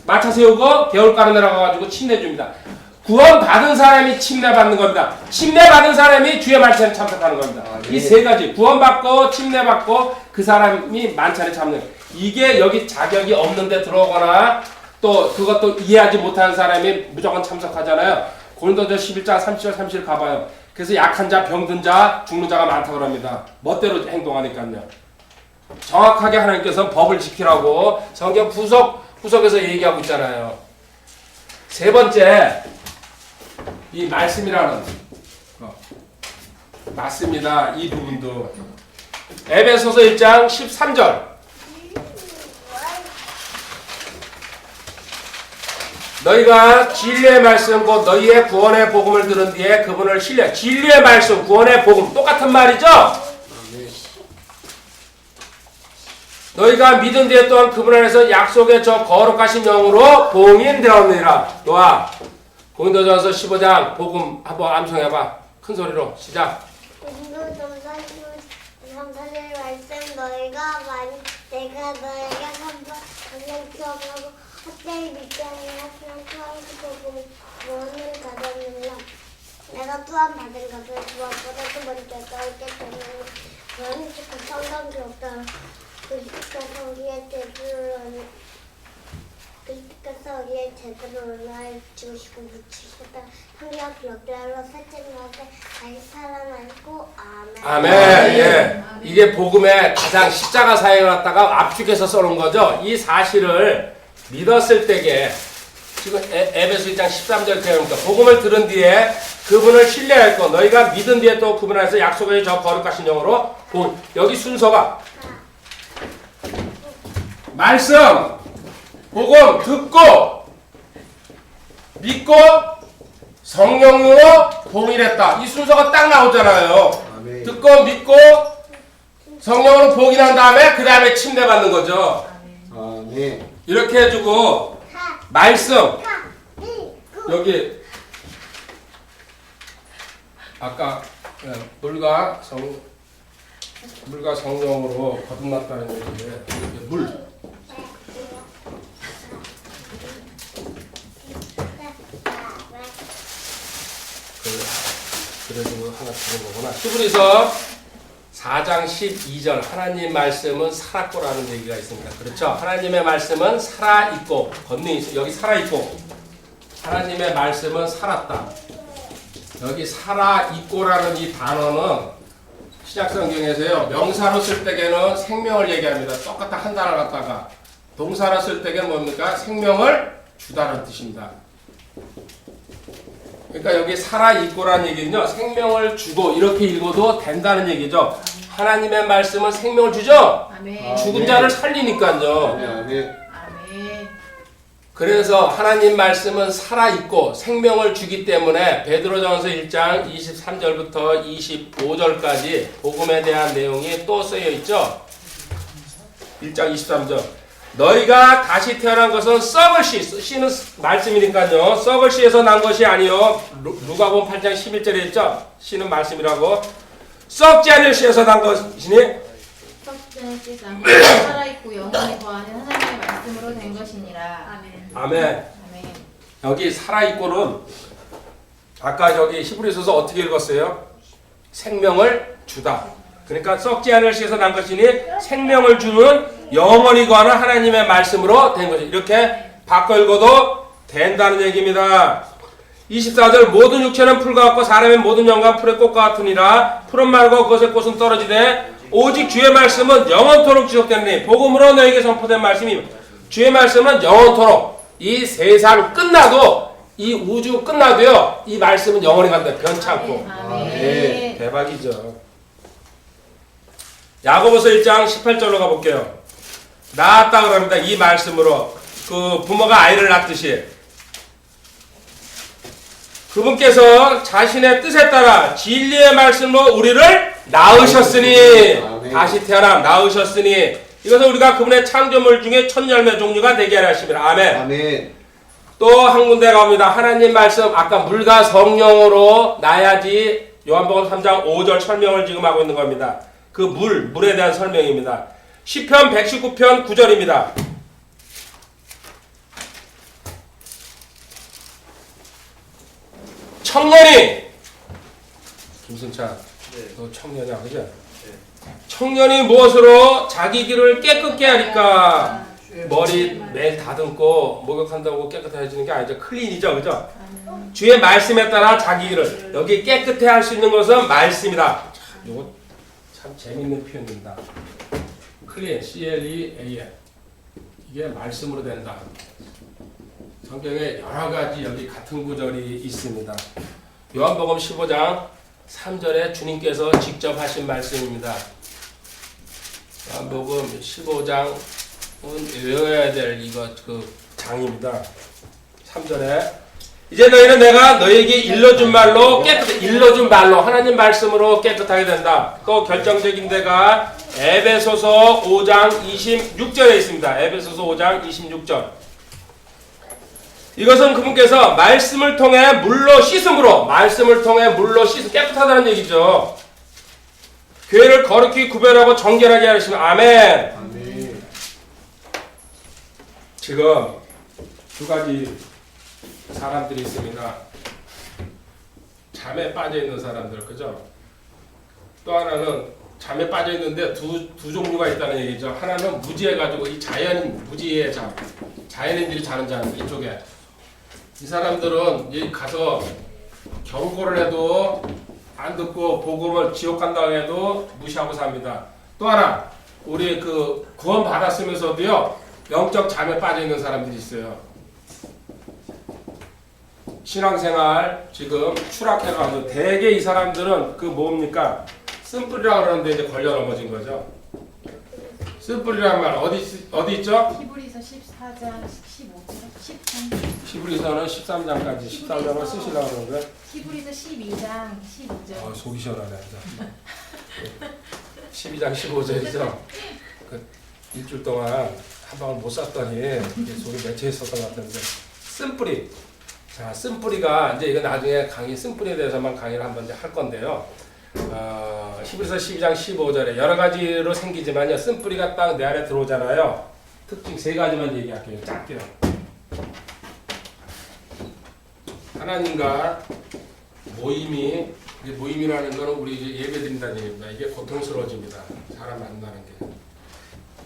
마차 세우고 개울가로 내려가가지고 침례줍니다. 구원받은 사람이 침례받는 겁니다. 침례받은 사람이 주의 말씀에 참석하는 겁니다. 이 세 가지 구원받고 침례받고 그 사람이 만찬에 참는 이게 여기 자격이 없는데 들어오거나 또 그것도 이해하지 못하는 사람이 무조건 참석하잖아요. 고린도전서 11장 30절 30절 가봐요. 그래서 약한 자, 병든 자, 죽는 자가 많다고 합니다. 멋대로 행동하니까요. 정확하게 하나님께서 법을 지키라고 성경 구석에서 얘기하고 있잖아요. 세 번째, 이 말씀이라는 맞습니다. 이 부분도 에베소서 1장 13절 너희가 진리의 말씀 곧 너희의 구원의 복음을 들은 뒤에 그분을 신뢰. 진리의 말씀, 구원의 복음 똑같은 말이죠? 너희가 믿은 뒤에 또한 그분 안에서 약속의 저 거룩하신 영으로 봉인되었느니라. 너와 고린도전서 15장 복음 한번 암송해봐. 큰 소리로 시작. 고린도전서 13절 말씀 내가 너에게 한번 당장 기억하고 헛되이 믿지 아니하시면 또한 그 복음 구원을 받았느냐. 내가 또한 받은 것을 무엇보다도 먼저 떠올게 되느니 그러니 그 성경 기록대로 그리스도께서 우리의 제대로 날 죽으시고 묻히셨다. 성경 기록대로 셋째 날에 다시 살아나고 아멘. 아멘. 예. 이게 복음의 가장 십자가 사역을 갖다가 압축해서 써놓은 거죠. 이 사실을 믿었을 때에 지금 에베소 1장 13절 배우니까 복음을 들은 뒤에 그분을 신뢰할 것 너희가 믿은 뒤에 또 그분 안에서 약속의 저 거룩하신 영으로 여기 순서가 말씀 복음 듣고 믿고 성령으로 봉인했다. 이 순서가 딱 나오잖아요. 아멘. 듣고 믿고 성령으로 봉인한 다음에 그 다음에 침례받는 거죠. 아멘. 이렇게 해주고 말씀 여기 아까 물과 성령으로 거듭났다는 얘기인데 물 그래도 하나 들은 거구나. 히브리서 4장 12절 하나님 말씀은 살았고라는 얘기가 있습니다. 그렇죠? 하나님의 말씀은 살아있고 권능이 여기 살아있고 하나님의 말씀은 살았다. 여기 살아있고라는 이 단어는 신약성경에서요 명사로 쓸 때에는 생명을 얘기합니다. 똑같은 한 단어 갖다가 동사로 쓸 때는 뭡니까? 생명을 주다는 뜻입니다. 그러니까 여기 살아있고라는 얘기는요 생명을 주고 이렇게 읽어도 된다는 얘기죠. 하나님의 말씀은 생명을 주죠. 아멘. 죽은 자를 살리니까요. 아멘. 아멘. 그래서 하나님 말씀은 살아있고 생명을 주기 때문에 베드로전서 1장 23절부터 25절까지 복음에 대한 내용이 또 쓰여 있죠. 1장 23절 너희가 다시 태어난 것은 썩을 씨, 씨는 말씀이니까요. 썩을 씨에서 난 것이 아니요. 누가복음 8장 11절에 있죠. 씨는 말씀이라고. 썩지 않을 씨에서 난 것이니 썩지 않을 씨에서 난 것이 살아있고 영원히 거하는 하나님의 말씀으로 된 것이니라. 아멘. 아멘. 아멘. 여기 살아있고는 아까 여기 히브리서서 어떻게 읽었어요? 생명을 주다. 그러니까 썩지 않을 씨에서 난 것이니 생명을 주는 영원히 거하는 하나님의 말씀으로 된 거죠. 이렇게 바꿔 읽어도 된다는 얘기입니다. 24절 모든 육체는 풀과 같고 사람의 모든 영광 풀의 꽃과 같으니라. 풀은 말고 그것의 꽃은 떨어지되 오직 주의 말씀은 영원토록 지속되느니 복음으로 너에게 선포된 말씀이 주의 말씀은 영원토록 이 세상 끝나도 이 우주 끝나도요 이 말씀은 영원히 간다. 변치 않고. 아멘. 대박이죠. 야고보서 1장 18절로 가볼게요. 낳았다 그럽니다. 이 말씀으로 그 부모가 아이를 낳듯이 그분께서 자신의 뜻에 따라 진리의 말씀으로 우리를 낳으셨으니 다시 태어나 낳으셨으니 이것은 우리가 그분의 창조물 중에 첫 열매 종류가 되게 하십니다. 아멘. 아멘. 또 한 군데 갑니다. 하나님 말씀 아까 물과 성령으로 나야지 요한복음 3장 5절 설명을 지금 하고 있는 겁니다. 그 물에 대한 설명입니다. 시편 119편 9절입니다. 청년이 김순찬 너 청년이야 그죠? 청년이 무엇으로 자기 길을 깨끗게 하리까? 머리 매일 다듬고 목욕한다고 깨끗해지는 게 아니죠. 클린이죠. 그죠? 주의 말씀에 따라 자기 길을 여기 깨끗해 할 수 있는 것은 말씀이다. 이거 참 재밌는 표현입니다. 클린, C-L-E-A-N 이게 말씀으로 된다. 성경에 여러 가지 여기 같은 구절이 있습니다. 요한복음 15장 3절에 주님께서 직접 하신 말씀입니다. 요한복음 15장은 외워야 될 그 장입니다. 3절에 이제 너희는 내가 너희에게 일러준 말로 일러준 말로 하나님 말씀으로 깨끗하게 된다. 또 결정적인 데가 에베소서 5장 26절에 있습니다. 에베소서 5장 26절. 이것은 그분께서 말씀을 통해 물로 씻음으로 깨끗하다는 얘기죠. 교회를 거룩히 구별하고 정결하게 하시면 아멘. 아멘. 지금 두 가지 사람들이 있습니다. 잠에 빠져 있는 사람들, 그죠? 또 하나는 잠에 빠져 있는데 두 종류가 있다는 얘기죠. 하나는 무지해가지고 이 무지의 잠, 자연인들이 자는 잠 이쪽에. 이 사람들은 여기 가서 경고를 해도 안 듣고 복음을 지옥 간다고 해도 무시하고 삽니다. 또 하나 우리 그 구원 받았으면서도요 영적 잠에 빠져 있는 사람들이 있어요. 신앙생활 지금 추락해가지고 대개 이 사람들은 그 뭡니까 쓴뿌리라고 그러는데 이제 걸려 넘어진 거죠. 쓴뿌리라는 말 어디 있죠? 히브리서 14장 15절 13절 히브리서는 13장까지 13장을 쓰시려고 그러는 거예요. 히브리서 12장 15절 속이 시원하네. 12장 15절이죠. 그 일주일 동안 한 방울 못 쐈더니 이게 속이 맺혀 있었던 것 같은데 쓴뿌리. 자, 쓴뿌리가 이제 이거 나중에 쓴뿌리에 대해서만 강의를 한번 이제 할 건데요. 히브리서 12장 15절에 여러 가지로 생기지만요. 쓴뿌리가 딱 내 안에 들어오잖아요. 특징 세 가지만 얘기할게요. 짧게요. 하나님과 모임이라는 거는 우리 이제 예배드린다는 얘기입니다. 이게 고통스러워집니다. 사람 만나는 게.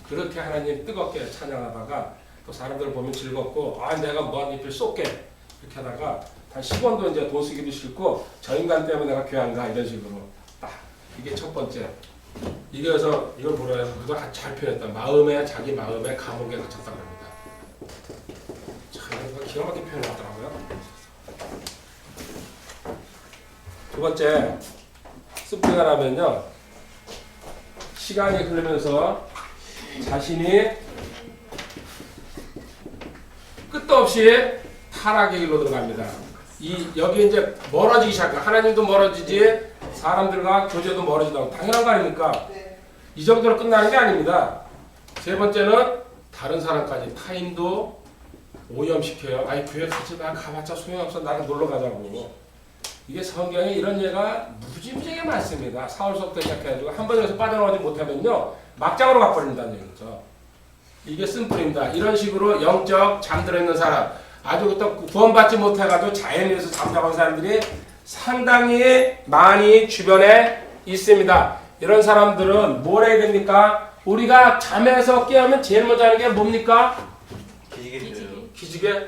그렇게 하나님 뜨겁게 찬양하다가 또 사람들을 보면 즐겁고 내가 무한 잎을 쏟게 이렇게 하다가 한 10원도 이제 돈 쓰기도 싫고 저 인간 때문에 내가 교회 안 가 이런 식으로 딱 이게 첫 번째. 이게서 이걸 뭐라 해서 그거 잘 표현했다. 자기 마음에 감옥에 갇혔다고 합니다. 참 기가 막히게 표현하더라고요. 두 번째 쓴뿌리가 나면요 시간이 흐르면서 자신이 끝도 없이 타락의 길로 들어갑니다. 여기 이제 멀어지기 시작해요. 하나님도 멀어지지 사람들과 교제도 멀어지다. 당연한 거 아닙니까? 이 정도로 끝나는 게 아닙니다. 세 번째는 다른 사람까지 타인도 오염시켜요. 교회 가지 마. 가봤자 소용없어. 나는 놀러 가자고. 이게 성경에 이런 예가 무지무지하게 많습니다. 사울서부터 시작해가지고 한 번 여기서 빠져나오지 못하면요 막장으로 가버린다는 얘기죠. 이게 쓴뿌리입니다. 이런 식으로 영적 잠들어 있는 사람, 아주 또 구원받지 못해가지고 자연에서 잠자는 사람들이 상당히 많이 주변에 있습니다. 이런 사람들은 뭘 해야 됩니까? 우리가 잠에서 깨우면 제일 먼저 하는 게 뭡니까? 기지개?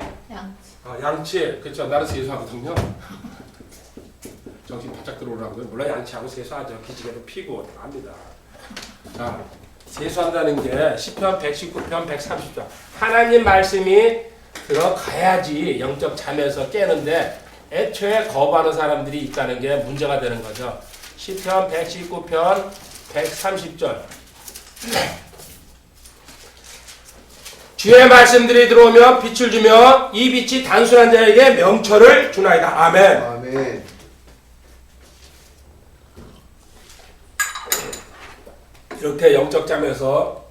양치. 그렇죠. 나는 세수하거든요. 정신 바짝 들어오라고요. 물론 양치하고 세수하죠. 기지개도 피고 합니다. 자, 세수한다는 게 시편 119편 130편 하나님 말씀이 들어가야지 영적 잠에서 깨는데 애초에 거부하는 사람들이 있다는 게 문제가 되는 거죠. 시편 119편 130절 주의 말씀들이 들어오면 빛을 주며 이 빛이 단순한 자에게 명철을 주나이다. 아멘. 아멘. 이렇게 영적 잠에서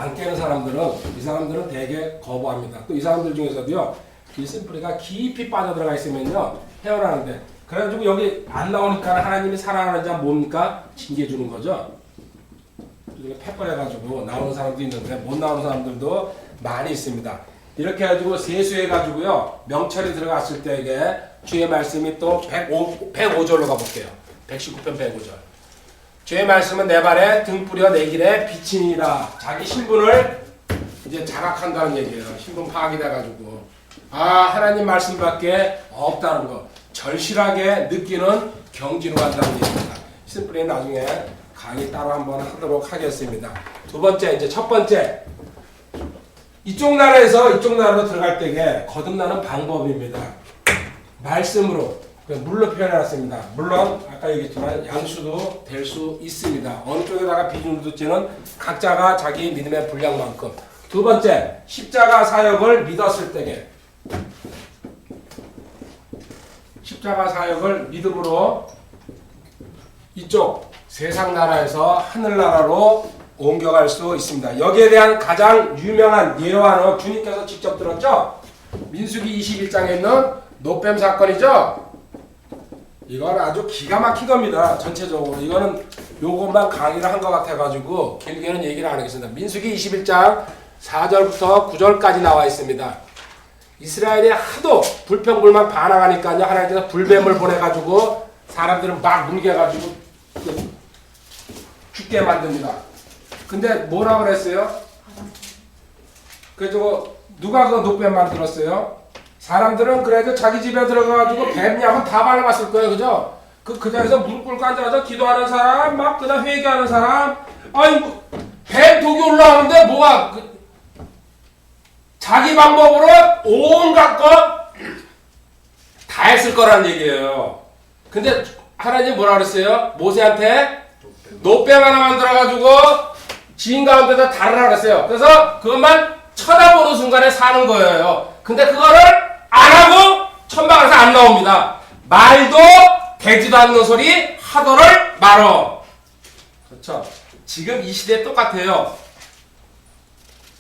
안 깨는 사람들은 이 사람들은 되게 거부합니다. 또 이 사람들 중에서도요, 이 심플이가 깊이 빠져들어가 있으면요 헤어나는데 그래가지고 여기 안 나오니까 하나님이 사랑하는 자 뭡니까? 징계 주는 거죠. 패버려가지고 나오는 사람도 있는데 못 나오는 사람들도 많이 있습니다. 이렇게 해가지고 세수해가지고요 명철이 들어갔을 때에 주의 말씀이 또 105절로 가볼게요. 119편 105절. 주의 말씀은 내 발에 등불이여 내 길에 빛이니라. 자기 신분을 이제 자각한다는 얘기예요. 신분 파악이 돼가지고 하나님 말씀밖에 없다는 거 절실하게 느끼는 경지로 간다는 얘기입니다. 심플이 나중에 강의 따로 한번 하도록 하겠습니다. 두 번째, 이제 첫 번째, 이쪽 나라에서 이쪽 나라로 들어갈 때에 거듭나는 방법입니다. 말씀으로, 물로 표현해놨습니다. 물론 아까 얘기했지만 양수도 될 수 있습니다. 어느 쪽에다가 비중을 둘지는 각자가 자기 믿음의 분량만큼. 두 번째, 십자가 사역을 믿었을 때에 십자가 사역을 믿음으로 이쪽 세상 나라에서 하늘나라로 옮겨갈 수 있습니다. 여기에 대한 가장 유명한 예화는 주님께서 직접 들었죠? 민수기 21장에 있는 노뱀 사건이죠? 이건 아주 기가 막힌 겁니다. 전체적으로. 이거는 요것만 강의를 한 것 같아가지고 길게는 얘기를 안 하겠습니다. 민수기 21장 4절부터 9절까지 나와 있습니다. 이스라엘이 하도 불평불만 반항하니까요. 하나님께서 불뱀을 보내가지고 사람들은 막 물게가지고 죽게 만듭니다. 근데 뭐라 그랬어요? 그래서 누가 그 노뱀 만들었어요? 사람들은 그래도 자기 집에 들어가가지고 뱀약은 다 발라봤을 거예요. 그죠? 그 자리에서 무릎 꿇고 앉아서 기도하는 사람, 막 그다음 회개하는 사람, 아니, 뱀 독이 올라오는데 뭐가, 자기 방법으로 온갖 것 다 했을 거라는 얘기예요. 근데 하나님 뭐라 그랬어요? 모세한테 노뱀 하나 만들어가지고 지인 가운데다 달으라 그랬어요. 그래서 그것만 쳐다보는 순간에 사는 거예요. 근데 그거를 안 하고 천막에서 안 나옵니다. 말도 되지도 않는 소리 하더를 말어. 그렇죠? 지금 이 시대에 똑같아요.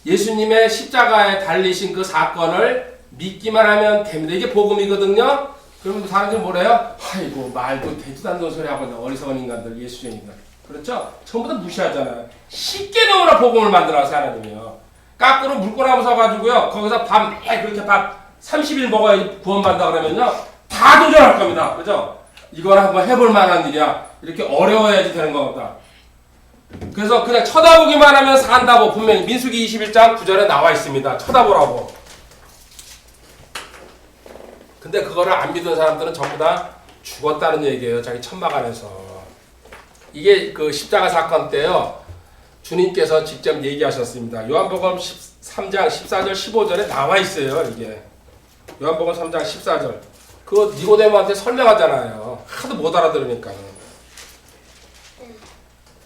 예수님의 십자가에 달리신 그 사건을 믿기만 하면 됩니다. 이게 복음이거든요. 그러면 사람들이 뭐래요? 아이고 말도 되지도 않는 소리 하고 어리석은 인간들, 예수쟁이들. 그렇죠? 전부 다 무시하잖아요. 쉽게 너무나 복음을 만들어서 하나님이요. 까꾸로 물고나무 사가지고요. 거기서 그렇게 밥 30일 먹어야지 구원받는다 그러면요. 다 도전할 겁니다. 그죠? 이걸 한번 해볼 만한 일이야. 이렇게 어려워야지 되는 거다. 그래서 그냥 쳐다보기만 하면 산다고 분명히 민수기 21장 9절에 나와 있습니다. 쳐다보라고. 근데 그거를 안 믿은 사람들은 전부 다 죽었다는 얘기예요. 자기 천막 안에서. 이게 그 십자가 사건 때요. 주님께서 직접 얘기하셨습니다. 요한복음 3장 14절 15절에 나와 있어요. 이게 요한복음 3장 14절. 그거 니고데모한테 설명하잖아요. 하도 못 알아들으니까.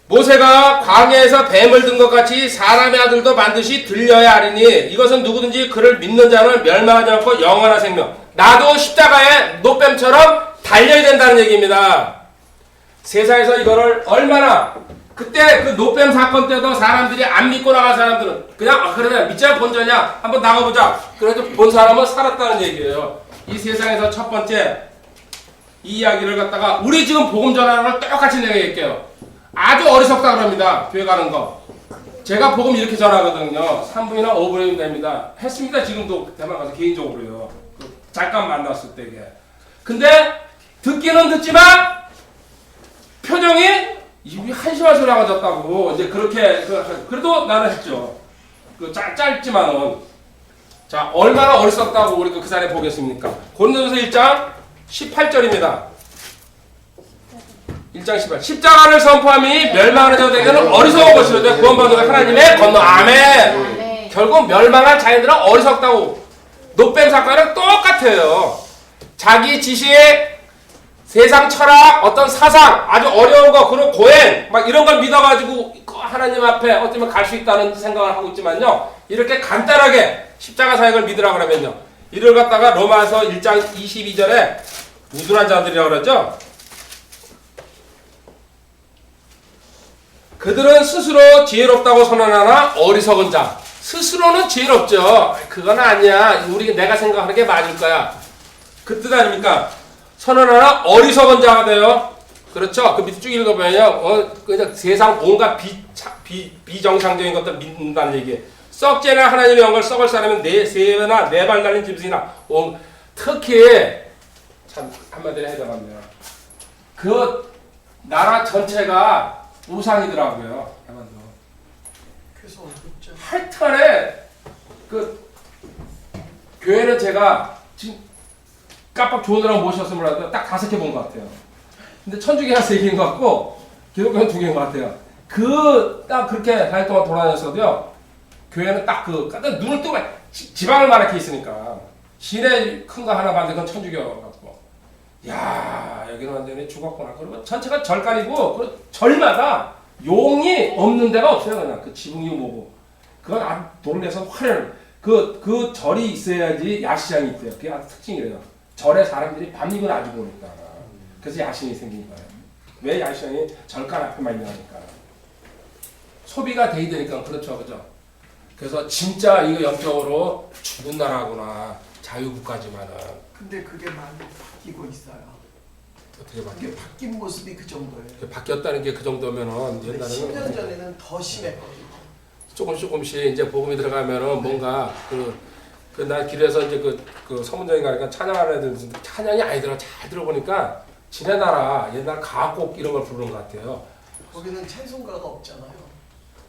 모세가 광야에서 뱀을 든 것 같이 사람의 아들도 반드시 들려야 하리니 이것은 누구든지 그를 믿는 자는 멸망하지 않고 영원한 생명. 나도 십자가에 노뱀처럼 달려야 된다는 얘기입니다. 세상에서 이거를 얼마나 그때 그 노뱀 사건 때도 사람들이 안 믿고 나간 사람들은 그냥 그래 믿자 본전이야 한번 나가보자. 그래도 본 사람은 살았다는 얘기예요. 이 세상에서 첫 번째 이 이야기를 갖다가 우리 지금 복음 전하는 걸 똑같이 내가 얘기할게요. 아주 어리석다 그럽니다. 교회 가는 거. 제가 복음 이렇게 전하거든요. 3분이나 5분이면 됩니다. 했습니다. 지금도 대만 가서 개인적으로요. 잠깐 만났을 때게. 근데 듣기는 듣지만 표정이 입이 한심한 소리 하고 졌다고 이제 그렇게 그래도 나는 했죠. 짧지만은 자 얼마나 어리석다고 우리 그 사례 보겠습니까? 고린도전서 1장 18절입니다. 1장 18. 십자가를 선포함이 멸망하는 자들에게는 어리석은 것이로되 구원받는 하나님의 건너. 아멘. 결국 멸망할 자녀들은 어리석다고. 노뱀 사건이랑 똑같아요. 자기 지식, 세상 철학, 어떤 사상, 아주 어려운 거, 그런 고행, 막 이런 걸 믿어가지고 하나님 앞에 어쩌면 갈 수 있다는 생각을 하고 있지만요. 이렇게 간단하게 십자가 사역을 믿으라 그러면요. 이를 갖다가 로마서 1장 22절에 우둔한 자들이라고 그러죠. 그들은 스스로 지혜롭다고 선언하나 어리석은 자. 스스로는 지혜롭죠. 그건 아니야. 내가 생각하는 게 맞을 거야. 그 뜻 아닙니까? 선언하나 어리석은 자가 돼요. 그렇죠? 그 밑에 쭉 읽어보면요. 그냥 세상 온갖 비정상적인 것들 믿는다는 얘기예요. 썩지는 하나님의 영광을 썩을 사람은 새나 네 발 달린 짐승이나 특히 참 한마디로 해당합니다. 그 나라 전체가 우상이더라고요. 그래서 어렵죠. 하여튼에 그 교회는 제가 지금 깜빡 좋은 사람 모셨으면 하도 딱 5개 본 것 같아요. 근데 천주교가 3개인 것 같고 기독교는 2개인 것 같아요. 딱 그렇게 4일 동안 돌아다녔어도요. 교회는 딱 눈을 뜨고 지방을 많게 있으니까 시내 큰 거 하나 봤는데 그건 천주교 같고, 야 여기는 완전히 죽었구나. 그러면 전체가 절간이고 그 절마다 용이 없는 데가 없어요. 그냥 그 지붕이 뭐고 그건 아주 동네에서 화려한 그 절이 있어야지 야시장이 있어요. 그게 아주 특징이래요. 절에 사람들이 밤이고 낮이 보니까 그래서 야신이 생긴 거예요. 왜 야시장이 절간 앞에만 있냐니까 소비가 돼야 되니까. 그렇죠, 그죠? 그래서 진짜 이거 영적으로 죽은 나라구나. 자유국가지만은. 근데 그게 많이 바뀌고 있어요. 어떻게 바뀌어? 그게 바뀐 모습이 그 정도예요. 바뀌었다는 게 그 정도면은 10년 전에는 더 심했거든요. 조금씩 이제 복음이 들어가면은 뭔가 나 길에서 이제 그 서문장에 가니까 찬양하는 애들 찬양이 아니더라. 잘 들어보니까 지네 나라 옛날 가곡 이런 걸 부르는 것 같아요. 거기는 찬송가가 없잖아요.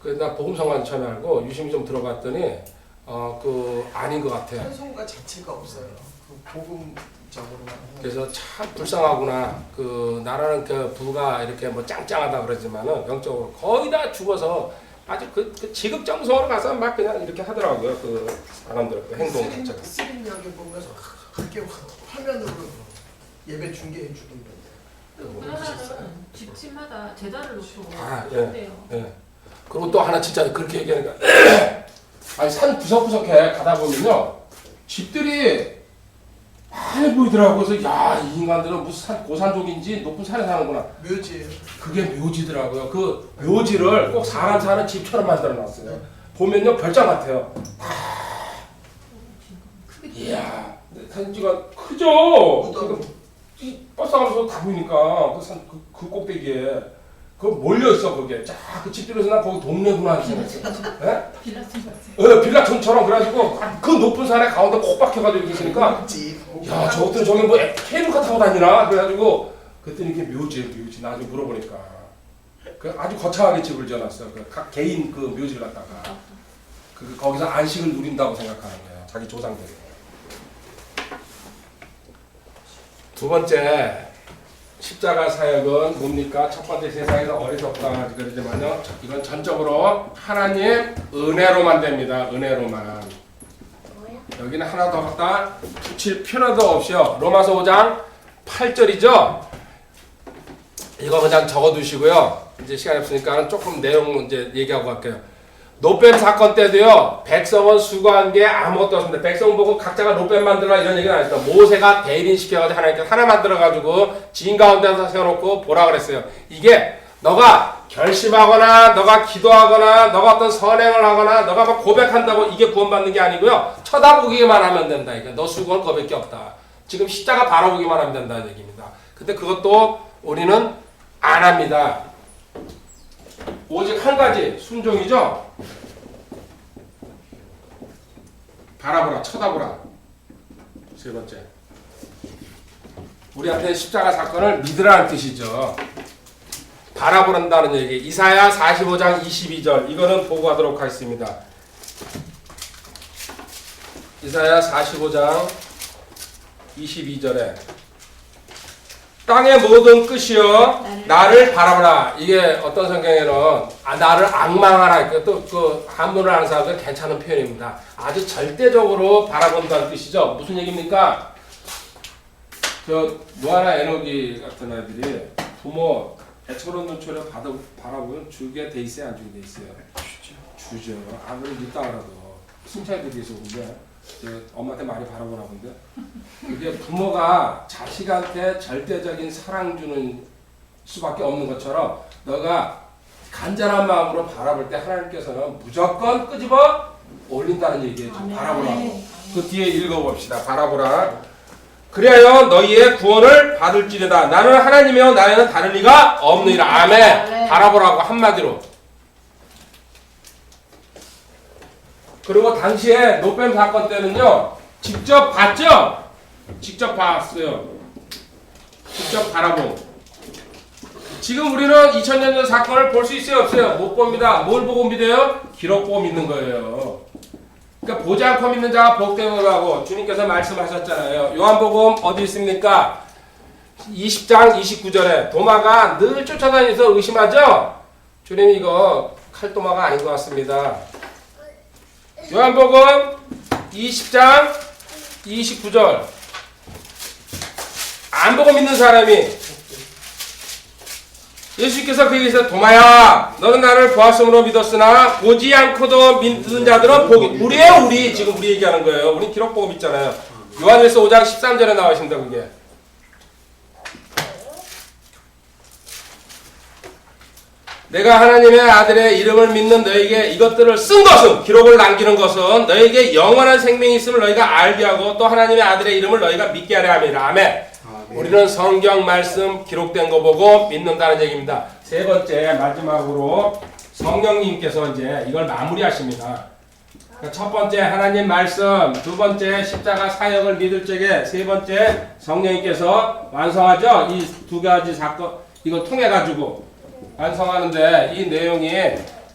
그래서 나 복음성만 처음에 알고 유심히 좀 들어봤더니 아닌 것 같아요. 찬송가 자체가 없어요. 그 복음적으로만. 그래서 참 불쌍하구나. 그 나라는 그 부가 이렇게 뭐 짱짱하다 그러지만은 영적으로 거의 다 죽어서 아주 그 지극정성으로 가서 막 그냥 이렇게 하더라고요. 그 사람들 그 행동 자체가. 스림역에 보면 그렇게 화면으로 예배 중계해 주던데. 우리나라는 집집마다 제단을 놓고 예. 한대요. 예. 그리고 또 하나 진짜 그렇게 얘기하니까 아니 산 구석구석에 가다 보면요 집들이 많이 보이더라고요. 그래서 야 이 인간들은 무슨 고산족인지 높은 산에 사는구나. 묘지예요. 그게 묘지더라고요. 그 묘지를 꼭 사람 사는 집처럼 만들어놨어요. 보면요 별장 같아요. 이야 사진 찍어 크죠. 이 버스 가면서 다 보이니까 그 꼭대기에 그 몰려 있어 거기에. 쫙그 집들에서 나 거기 동네구나 생각했어요. 빌라촌처럼 그래가지고 그 높은 산에 가운데 콕 박혀가지고 있으니까 야 저것들 저기 뭐 케이블카 타고 다니나 그래가지고 그랬더니 이게 묘지 나중에 물어보니까 그 아주 거창하게 집을 지어놨어요. 그 각 개인 그 묘지를 갖다가 거기서 안식을 누린다고 생각하는 거예요. 자기 조상들이. 두 번째 십자가 사역은 뭡니까? 첫 번째 세상에서 어리석다 그러지만요. 이건 전적으로 하나님 은혜로만 됩니다. 은혜로만. 뭐야? 여기는 하나 더 갖다 붙일 필요도 없이요. 로마서 5장 8절이죠. 이거 그냥 적어두시고요. 이제 시간이 없으니까 조금 내용 이제 얘기하고 갈게요. 노뱀 사건 때도요. 백성은 수고한 게 아무것도 없습니다. 백성 보고 각자가 노뱀 만들라 이런 얘기는 아닙니다. 모세가 대리인 시켜가지고 하나님께 하나 만들어가지고 지인 가운데서 세워놓고 보라 그랬어요. 이게 너가 결심하거나 너가 기도하거나 너가 어떤 선행을 하거나 너가 막 고백한다고 이게 구원받는 게 아니고요. 쳐다보기만 하면 된다. 그러니까 너 수고할 거밖에 없다. 지금 십자가 바라보기만 하면 된다는 얘기입니다. 근데 그것도 우리는 안 합니다. 오직 한 가지 순종이죠. 바라보라, 쳐다보라. 세 번째. 우리한테 십자가 사건을 믿으라는 뜻이죠. 바라보는다는 얘기. 이사야 45장 22절. 이거는 보고 가도록 하겠습니다. 이사야 45장 22절에 땅의 모든 끝이여 나를 바라보라. 이게 어떤 성경에는 나를 악망하라. 또 그 한문을 아는 사람은 괜찮은 표현입니다. 아주 절대적으로 바라본다는 뜻이죠. 무슨 얘기입니까? 저 노아나 에녹이 같은 아이들이 부모 애처로운 눈초리를 바라보면 주게 돼 있어요, 안 주게 돼 있어요? 주죠. 아무리 늦다가라도 칭찬이 되게 있어 근데 엄마한테 많이 바라보나 본데 그게 부모가 자식한테 절대적인 사랑 주는 수밖에 없는 것처럼 너가 간절한 마음으로 바라볼 때 하나님께서는 무조건 끄집어 올린다는 얘기예요. 지금 바라보라고. 그 뒤에 읽어봅시다. 바라보라. 그리하여 너희의 구원을 받을지려다. 나는 하나님이요 나에는 다른 이가 없느니라. 아멘. 바라보라고 한마디로. 그리고 당시에 노뱀 사건 때는요. 직접 봤죠? 직접 봤어요. 직접 바라본. 지금 우리는 2000년 전 사건을 볼 수 있어요? 없어요? 못 봅니다. 뭘 보고 믿어요? 기록 보고 믿는 거예요. 그러니까 보지 않고 믿는 자가 복되노라고 주님께서 말씀하셨잖아요. 요한복음 어디 있습니까? 20장 29절에 도마가 늘 쫓아다니면서 의심하죠? 주님 이거 칼도마가 아닌 것 같습니다. 요한복음 20장 29절 안 보고 믿는 사람이 예수께서 그에게서 도마야 너는 나를 보았으므로 믿었으나 보지 않고도 믿는 자들은 보기. 우리예요 우리. 지금 우리 얘기하는 거예요. 우리 기록 보고 믿잖아요. 요한일서 5장 13절에 나와 있습니다. 그게. 내가 하나님의 아들의 이름을 믿는 너에게 이것들을 쓴 것은 기록을 남기는 것은 너에게 영원한 생명이 있음을 너희가 알게 하고 또 하나님의 아들의 이름을 너희가 믿게 하려 함이라. 아멘. 우리는 성경 말씀 기록된 거 보고 믿는다는 얘기입니다. 세 번째 마지막으로 성령님께서 이제 이걸 마무리하십니다. 첫 번째 하나님 말씀, 두 번째 십자가 사역을 믿을 적에 세 번째 성령님께서 완성하죠. 이 두 가지 사건 이거 통해 가지고 완성하는데 이 내용이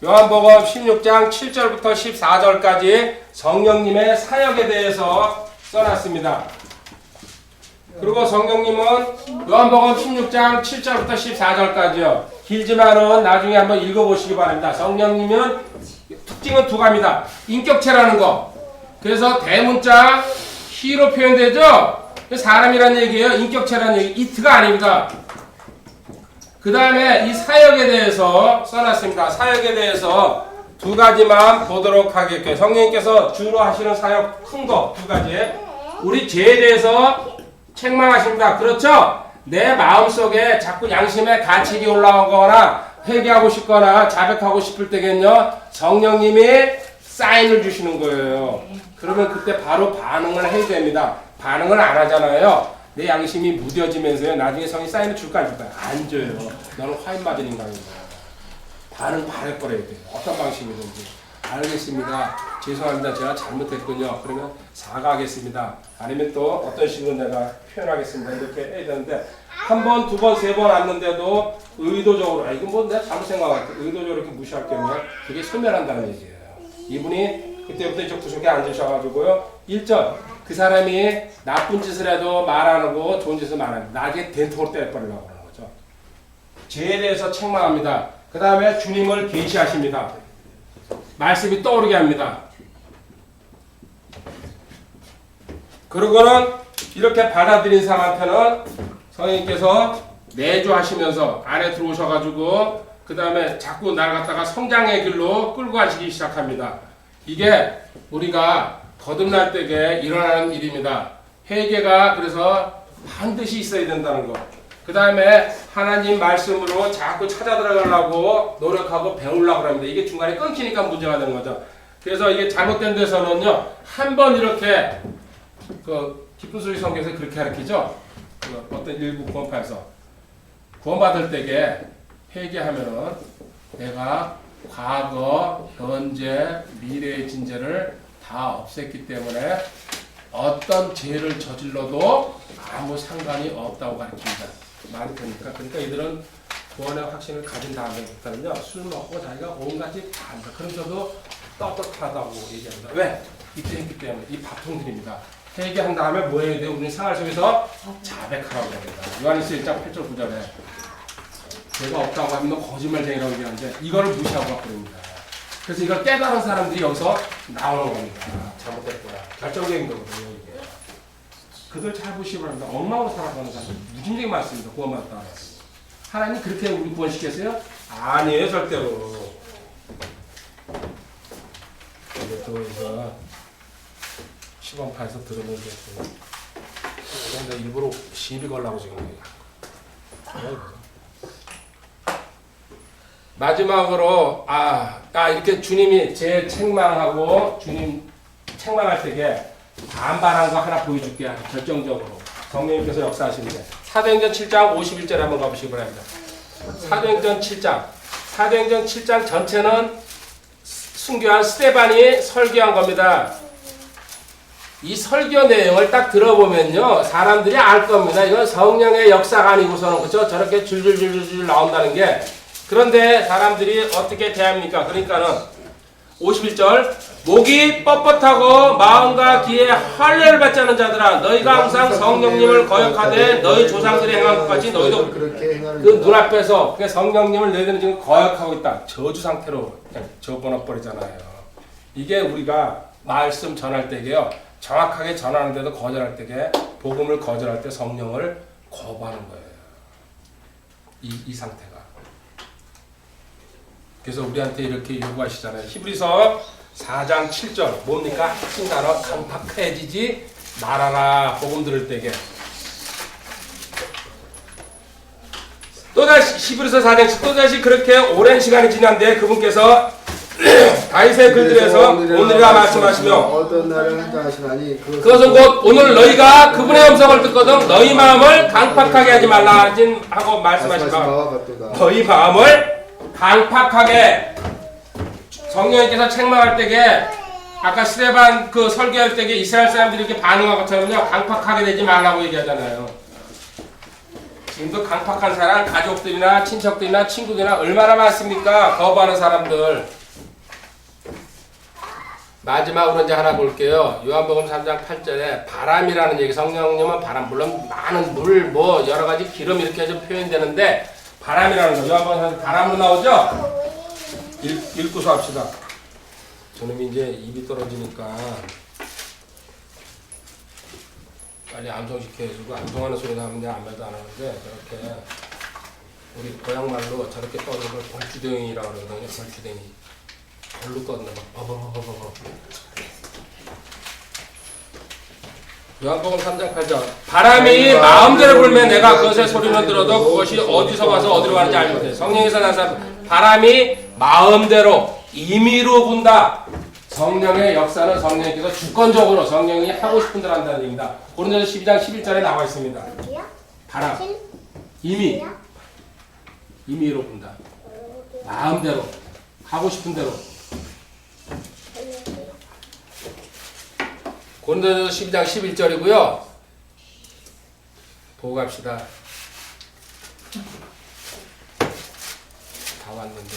요한복음 16장 7절부터 14절까지 성령님의 사역에 대해서 써놨습니다. 그리고 성령님은 요한복음 16장 7절부터 14절까지요. 길지만은 나중에 한번 읽어보시기 바랍니다. 성령님은 특징은 두 가지입니다. 인격체라는 거. 그래서 대문자 히로 표현되죠? 사람이라는 얘기예요. 인격체라는 얘기. 이트가 아닙니다. 그 다음에 이 사역에 대해서 써놨습니다. 사역에 대해서 두 가지만 보도록 하겠고요. 성령님께서 주로 하시는 사역 큰 거 두 가지. 우리 죄에 대해서 책망하십니다. 그렇죠? 내 마음속에 자꾸 양심의 가책이 올라오거나 회개하고 싶거나 자백하고 싶을 때겠요. 성령님이 사인을 주시는 거예요. 그러면 그때 바로 반응을 해야 됩니다. 반응을 안 하잖아요. 내 양심이 무뎌지면서요. 나중에 성이 사인을 줄까 안 줄까? 안 줘요. 너는 화인 맞은 인간이다. 반응 바를 거래야 돼요. 어떤 방식이든지. 알겠습니다. 죄송합니다. 제가 잘못했군요. 그러면 사과하겠습니다. 아니면 또 어떤 식으로 내가 표현하겠습니다. 이렇게 해야 되는데 한 번, 두 번, 세 번 왔는데도 의도적으로 이건 뭐 내가 잘못 생각할게 의도적으로 이렇게 무시할 경우에 그게 소멸한다는 얘기예요. 이분이 그때부터 이쪽 구석에 앉으셔가지고요. 1절 그 사람이 나쁜 짓을 해도 말 안 하고 좋은 짓을 말 안 하고 나중에 된통을 때려버리려고 하는 거죠. 죄에 대해서 책망합니다. 그 다음에 주님을 계시하십니다. 말씀이 떠오르게 합니다. 그러고는 이렇게 받아들인 사람한테는 성령님께서 내주하시면서 안에 들어오셔가지고 그 다음에 자꾸 날 갖다가 성장의 길로 끌고 가시기 시작합니다. 이게 우리가 거듭날 때에 일어나는 일입니다. 회개가 그래서 반드시 있어야 된다는 거. 그 다음에 하나님 말씀으로 자꾸 찾아 들어가려고 노력하고 배우려고 합니다. 이게 중간에 끊기니까 문제가 되는 거죠. 그래서 이게 잘못된 데서는요, 한 번 이렇게, 기쁜 소리 성경에서 그렇게 가르치죠? 어떤 일부 구원파에서. 구원받을 때에 회개하면은 내가 과거, 현재, 미래의 진죄를 다 없앴기 때문에 어떤 죄를 저질러도 아무 상관이 없다고 가르칩니다. 말이 되니까. 그러니까 이들은 구원의 확신을 가진 다음에부터는요, 술 먹고 자기가 온갖 짓 다 한다. 그러면서도 떳떳하다고 얘기합니다. 왜? 이때 했기 때문에. 이 바통들입니다. 회개한 다음에 뭐 해야 돼요? 우리는 생활 속에서 자백하라고 합니다. 요한일서 1장 8절 9절에 죄가 없다고 하면 너 거짓말쟁이라고 얘기하는데 이거를 무시하고 바꾸입니다. 그래서 이걸 깨달은 사람들이 여기서 나오는 겁니다. 잘못됐구나. 결정적인 거거든요, 이게. 그들 잘 보시기 바랍니다. 엉망으로 살아가는 사람들 무진되게 많습니다. 구원받다. 하나님 그렇게 우리 구원시켰어요? 아니에요, 절대로. 이제 또 이거 시범파에서 들으면 근데 일부러 시비 걸라고 지금 얘기하는 거예요. 마지막으로 이렇게 주님이 제 책망하고 주님 책망할 때에 반발한 거 하나 보여줄게요. 아주 결정적으로 성령님께서 역사하시는데 사도행전 7장 51절에 한번 가보시기 바랍니다. 사도행전 7장 전체는 순교한 스데반이 설교한 겁니다. 이 설교 내용을 딱 들어보면요 사람들이 알 겁니다. 이건 성령의 역사가 아니고서는 그렇죠? 저렇게 줄줄줄줄 나온다는 게. 그런데 사람들이 어떻게 대합니까? 그러니까는 51절 목이 뻣뻣하고 마음과 귀에 할례를 받지 않은 자들아 너희가 항상 성령님을 거역하되 너희 조상들이 행한 것 같이 너희도 그 눈앞에서 성령님을 너희들은 지금 거역하고 있다. 저주 상태로 그냥 접어넣어버리잖아요. 이게 우리가 말씀 전할 때게요 정확하게 전하는데도 거절할 때게 복음을 거절할 때 성령을 거부하는 거예요. 이 상태가. 그래서 우리한테 이렇게 요구하시잖아요. 히브리서 4장 7절 뭡니까? 핵심 단어 강팍해지지 말아라. 복음 들을 때게. 또다시 히브리서 4장 7절 또다시 그렇게 오랜 시간이 지난데 그분께서 다윗의 글들에서 오늘과 말씀하시며 어떤 날을 한다 하시나니 그것은 곧 오늘 너희가 그분의 음성을 듣거든 너희 마음을 강팍하게 하지 말라 하고 말씀하신 바와 같도다. 너희 마음을 강팍하게 성령님께서 책망할 때에 아까 스데반 그 설교할 때에 이스라엘 사람들이 이렇게 반응한 것처럼요 강팍하게 되지 말라고 얘기하잖아요. 지금도 강팍한 사람 가족들이나 친척들이나 친구들이나 얼마나 많습니까? 거부하는 사람들. 마지막으로 이제 하나 볼게요. 요한복음 3장 8절에 바람이라는 얘기, 성령님은 바람, 물론 많은 물, 뭐 여러 가지 기름 이렇게 좀 표현되는데 바람이라는 거, 요한복음 3장 바람으로 나오죠? 읽고서 합시다. 저놈이 이제 입이 떨어지니까 빨리 암송시켜주고 암송하는 소리 나면 내가 아무 말도 안 하는데 저렇게 우리 고향말로 저렇게 떠는 걸 벌주댕이라고 그러거든요. 벌주댕이. 별로 떴네 막 버버버버버. 요한복음 3장 8절 바람이 마음대로 불면 내가 그것의 소리는 들어도 그것이 어디서 와서 어디로 가는지 알지 못해. 성령에서 난 사람 바람이 마음대로 임의로 분다. 성령의 역사는 성령께서 주권적으로 성령이 하고 싶은 대로 한다는 얘기입니다. 고린도서 12장 11절에 나와 있습니다. 바람 임의로 분다. 마음대로 하고 싶은 대로. 고린도서 12장 11절이고요. 보고 갑시다. 다 왔는데.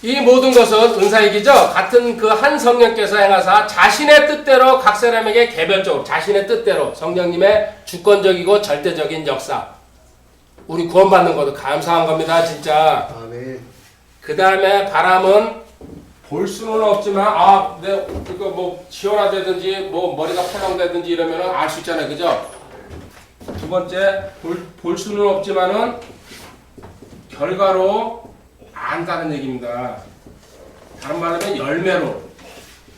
이 모든 것은 은사이기죠. 같은 그 한 성령께서 행하사 자신의 뜻대로 각 사람에게 개별적으로 자신의 뜻대로 성령님의 주권적이고 절대적인 역사. 우리 구원받는 것도 감사한 겁니다. 진짜. 아멘. 그 다음에 바람은 볼 수는 없지만 내 이거 뭐 시원하다든지 뭐 머리가 펄렁대든지 이러면은 알 수 있잖아요, 그죠? 두 번째 볼 수는 없지만은 결과로 안다는 얘기입니다. 다른 말로 하면 열매로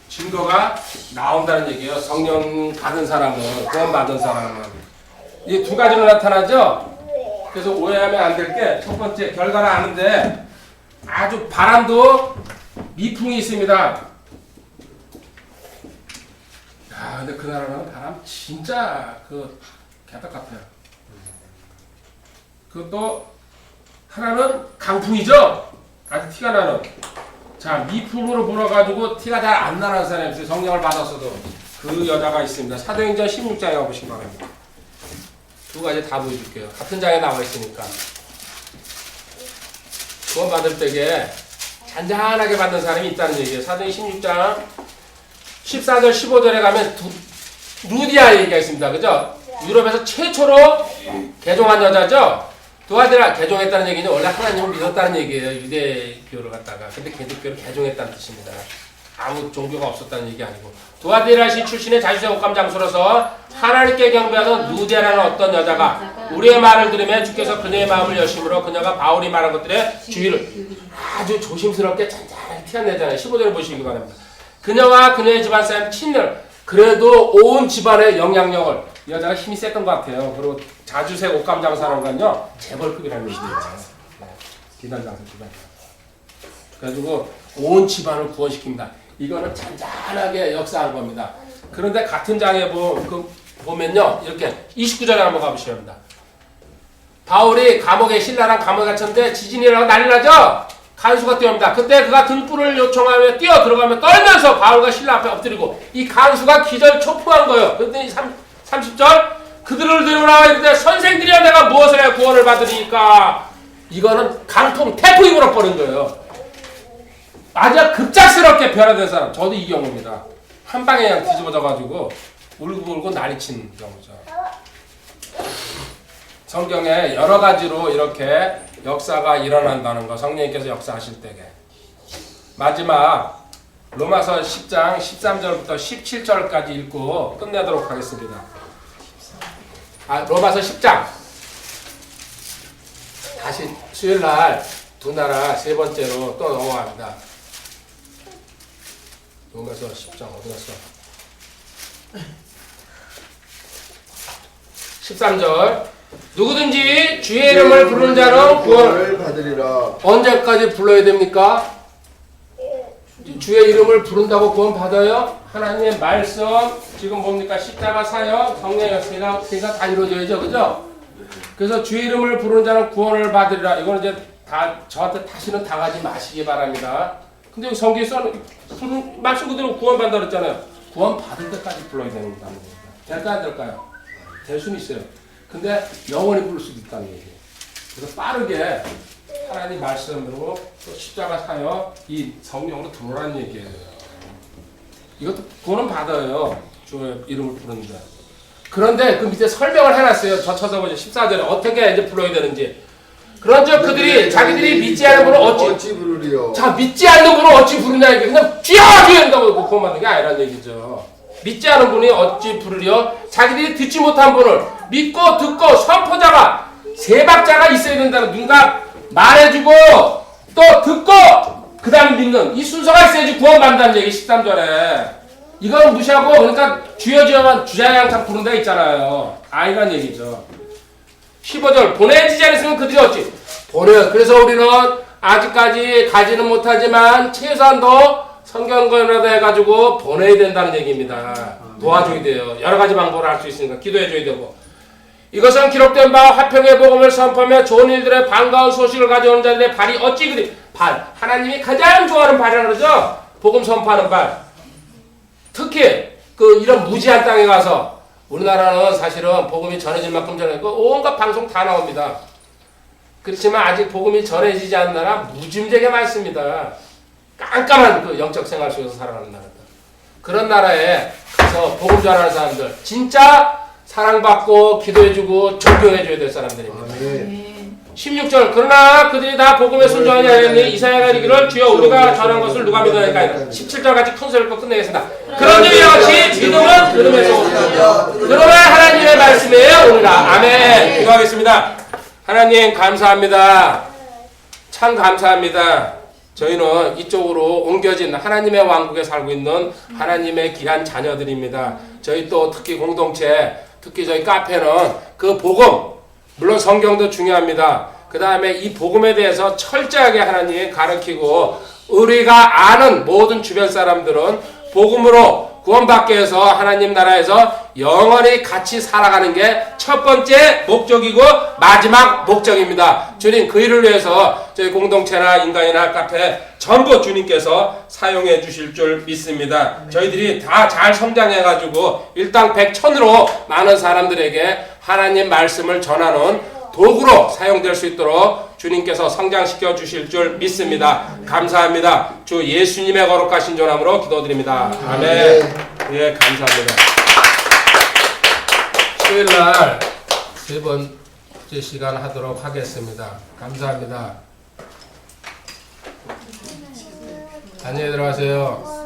증거가 나온다는 얘기예요. 성령 받은 사람은 구원 받은 사람은 이 두 가지로 나타나죠. 그래서 오해하면 안 될 게 첫 번째 결과를 아는데 아주 바람도 미풍이 있습니다. 야, 근데 그 나라는 바람 진짜 개떡 같아요. 그것도 하나는 강풍이죠. 아주 티가 나는. 자, 미풍으로 불어가지고 티가 잘 안 나는 사람이 있어요. 성령을 받았어도 그 여자가 있습니다. 사도행전 16장에 가보시기 바랍니다. 두 가지 다 보여줄게요. 같은 장에 나와 있으니까. 구원 받을 때에 잔잔하게 받는 사람이 있다는 얘기예요. 사도행전 16장 14절 15절에 가면 루디아 얘기가 있습니다. 그죠? 유럽에서 최초로 개종한 여자죠? 두아디라 개종했다는 얘기는 원래 하나님을 믿었다는 얘기예요. 유대교를 갖다가. 근데 기독교를 개종했다는 뜻입니다. 아무 종교가 없었다는 얘기 아니고. 두아디라시 출신의 자주의 옷감 장수로서 하나님께 경배하던 루디아라는 어떤 여자가 우리의 말을 들으며 주께서 그녀의 마음을 여심으로 그녀가 바울이 말한 것들의 주의를 아주 조심스럽게 잔잔하게 티어내잖아요. 15절을 보시기 바랍니다. 그녀와 그녀의 집안 사람 친늘 그래도 온 집안의 영향력을 이 여자가 힘이 셌던 것 같아요. 그리고 자주색 옷감 장사라는 건요 재벌급이라는 얘기예요. 비단 장사, 비단 장사. 그래가지고 온 집안을 구원시킵니다. 이거는 잔잔하게 역사한 겁니다. 그런데 같은 장에 보면요 이렇게 29절에 한번 가보시면 합니다. 바울이 감옥에 신라랑 감옥에 갇혔는데 지진이 일어나고 난리 나죠? 간수가 뛰어옵니다. 그때 그가 등불을 요청하며 뛰어 들어가며 떨면서 바울과 신라 앞에 엎드리고 이 간수가 기절 초풍한 거예요. 그랬더니 30절 그들을 데려오라 이르되 선생들이여 내가 무엇을 해 구원을 받으리까. 이거는 강풍 태풍이 불어버린 거예요. 아주 급작스럽게 변화된 사람. 저도 이 경우입니다. 한 방에 그냥 뒤집어져가지고 울고 난리친 경우죠. 성경에 여러 가지로 이렇게 역사가 일어난다는 거 성령님께서 역사하실 때에 마지막 로마서 10장 13절부터 17절까지 읽고 끝내도록 하겠습니다. 로마서 10장 다시 수요일날 두 나라 세 번째로 또 넘어갑니다. 로마서 10장 어디 갔어? 13절 누구든지 주의 이름을 부르는 자는 구원을 받으리라. 언제까지 불러야 됩니까? 주의 이름을 부른다고 구원 받아요? 하나님의 말씀 지금 뭡니까? 십자가 사역 성령의 역사가 다 이루어져야죠, 그죠? 그래서 주의 이름을 부르는 자는 구원을 받으리라. 이거는 이제 다 저한테 다시는 당하지 마시기 바랍니다. 근데 여기 성경에 써는 말씀 그대로 구원 받는다 그랬잖아요. 구원 받을 때까지 불러야 되는 겁니다. 될까요, 안 될까요? 될 수는 있어요. 근데 영원히 부를 수도 있다는 얘기예요. 그래서 빠르게 하나님 말씀으로 또 십자가 사역 이 성령으로 들어오라는 얘기예요. 이것도 구원은 받아요. 주의 이름을 부르는데. 그런데 그 밑에 설명을 해놨어요. 저 쳐다보죠. 14절에 어떻게 이제 불러야 되는지. 그런즉 그들이 자기들이 믿지 않는 분을 어찌 부르리요. 자, 믿지 않는 분을 어찌 부르냐 이게 그냥 주여 주여 한다고 구원받는 게 아니란 얘기죠. 믿지 않은 분이 어찌 부르려? 자기들이 듣지 못한 분을 믿고 듣고 선포자가 세박자가 있어야 된다는 누군가 말해주고 또 듣고 그 다음에 믿는 이 순서가 있어야지 구원받는다는 얘기 13절에 이건 무시하고 그러니까 주여 주여만 주야양창 부른 데가 있잖아요. 아니란 얘기죠. 15절 보내지지 않았으면 그들이 어찌 보내. 그래서 우리는 아직까지 가지는 못하지만 최소한도 성경권이라도 해가지고 보내야 된다는 얘기입니다. 도와줘야 돼요. 여러 가지 방법을 할 수 있으니까 기도해줘야 되고 이것은 기록된 바 화평의 복음을 선포하며 좋은 일들의 반가운 소식을 가져오는 자들의 발이 어찌 그리 하나님이 가장 좋아하는 발이라 그러죠. 복음 선포하는 발. 특히 이런 무지한 땅에 가서 우리나라는 사실은 복음이 전해질 만큼 전해지고 온갖 방송 다 나옵니다. 그렇지만 아직 복음이 전해지지 않는 나라 무짐되게 많습니다. 깜깜한 그 영적 생활 속에서 살아가는 나라다. 그런 나라에 가서 복음 전하는 사람들 진짜 사랑받고 기도해주고 존경해줘야 될 사람들입니다. 16절 그러나 그들이 다 복음에 순종하지 않았으니 이사야가 이르기를 주여 우리가 전한 것을 누가 믿어야니까 17절 같이 큰 소리로 끝내겠습니다. 그런 점이 같이 믿음은 들음에서 오니라. 그러나 하나님의 말씀이에요 오늘아. 아멘. 기도하겠습니다. 하나님 감사합니다. 참 감사합니다. 저희는 이쪽으로 옮겨진 하나님의 왕국에 살고 있는 하나님의 귀한 자녀들입니다. 저희 또 특히 공동체, 특히 저희 카페는 그 복음, 물론 성경도 중요합니다. 그 다음에 이 복음에 대해서 철저하게 하나님 가르치고 우리가 아는 모든 주변 사람들은 복음으로 구원받게 해서 하나님 나라에서 영원히 같이 살아가는 게 첫 번째 목적이고 마지막 목적입니다. 주님 그 일을 위해서 저희 공동체나 인간이나 카페 전부 주님께서 사용해 주실 줄 믿습니다. 저희들이 다 잘 성장해가지고 일당백천으로 많은 사람들에게 하나님 말씀을 전하는 도구로 사용될 수 있도록 주님께서 성장시켜 주실 줄 믿습니다. 감사합니다. 주 예수님의 거룩하신 전함으로 기도드립니다. 아멘. 예, 감사합니다. 수요일날 세 번째 시간 하도록 하겠습니다. 감사합니다. 안녕히 들어가세요.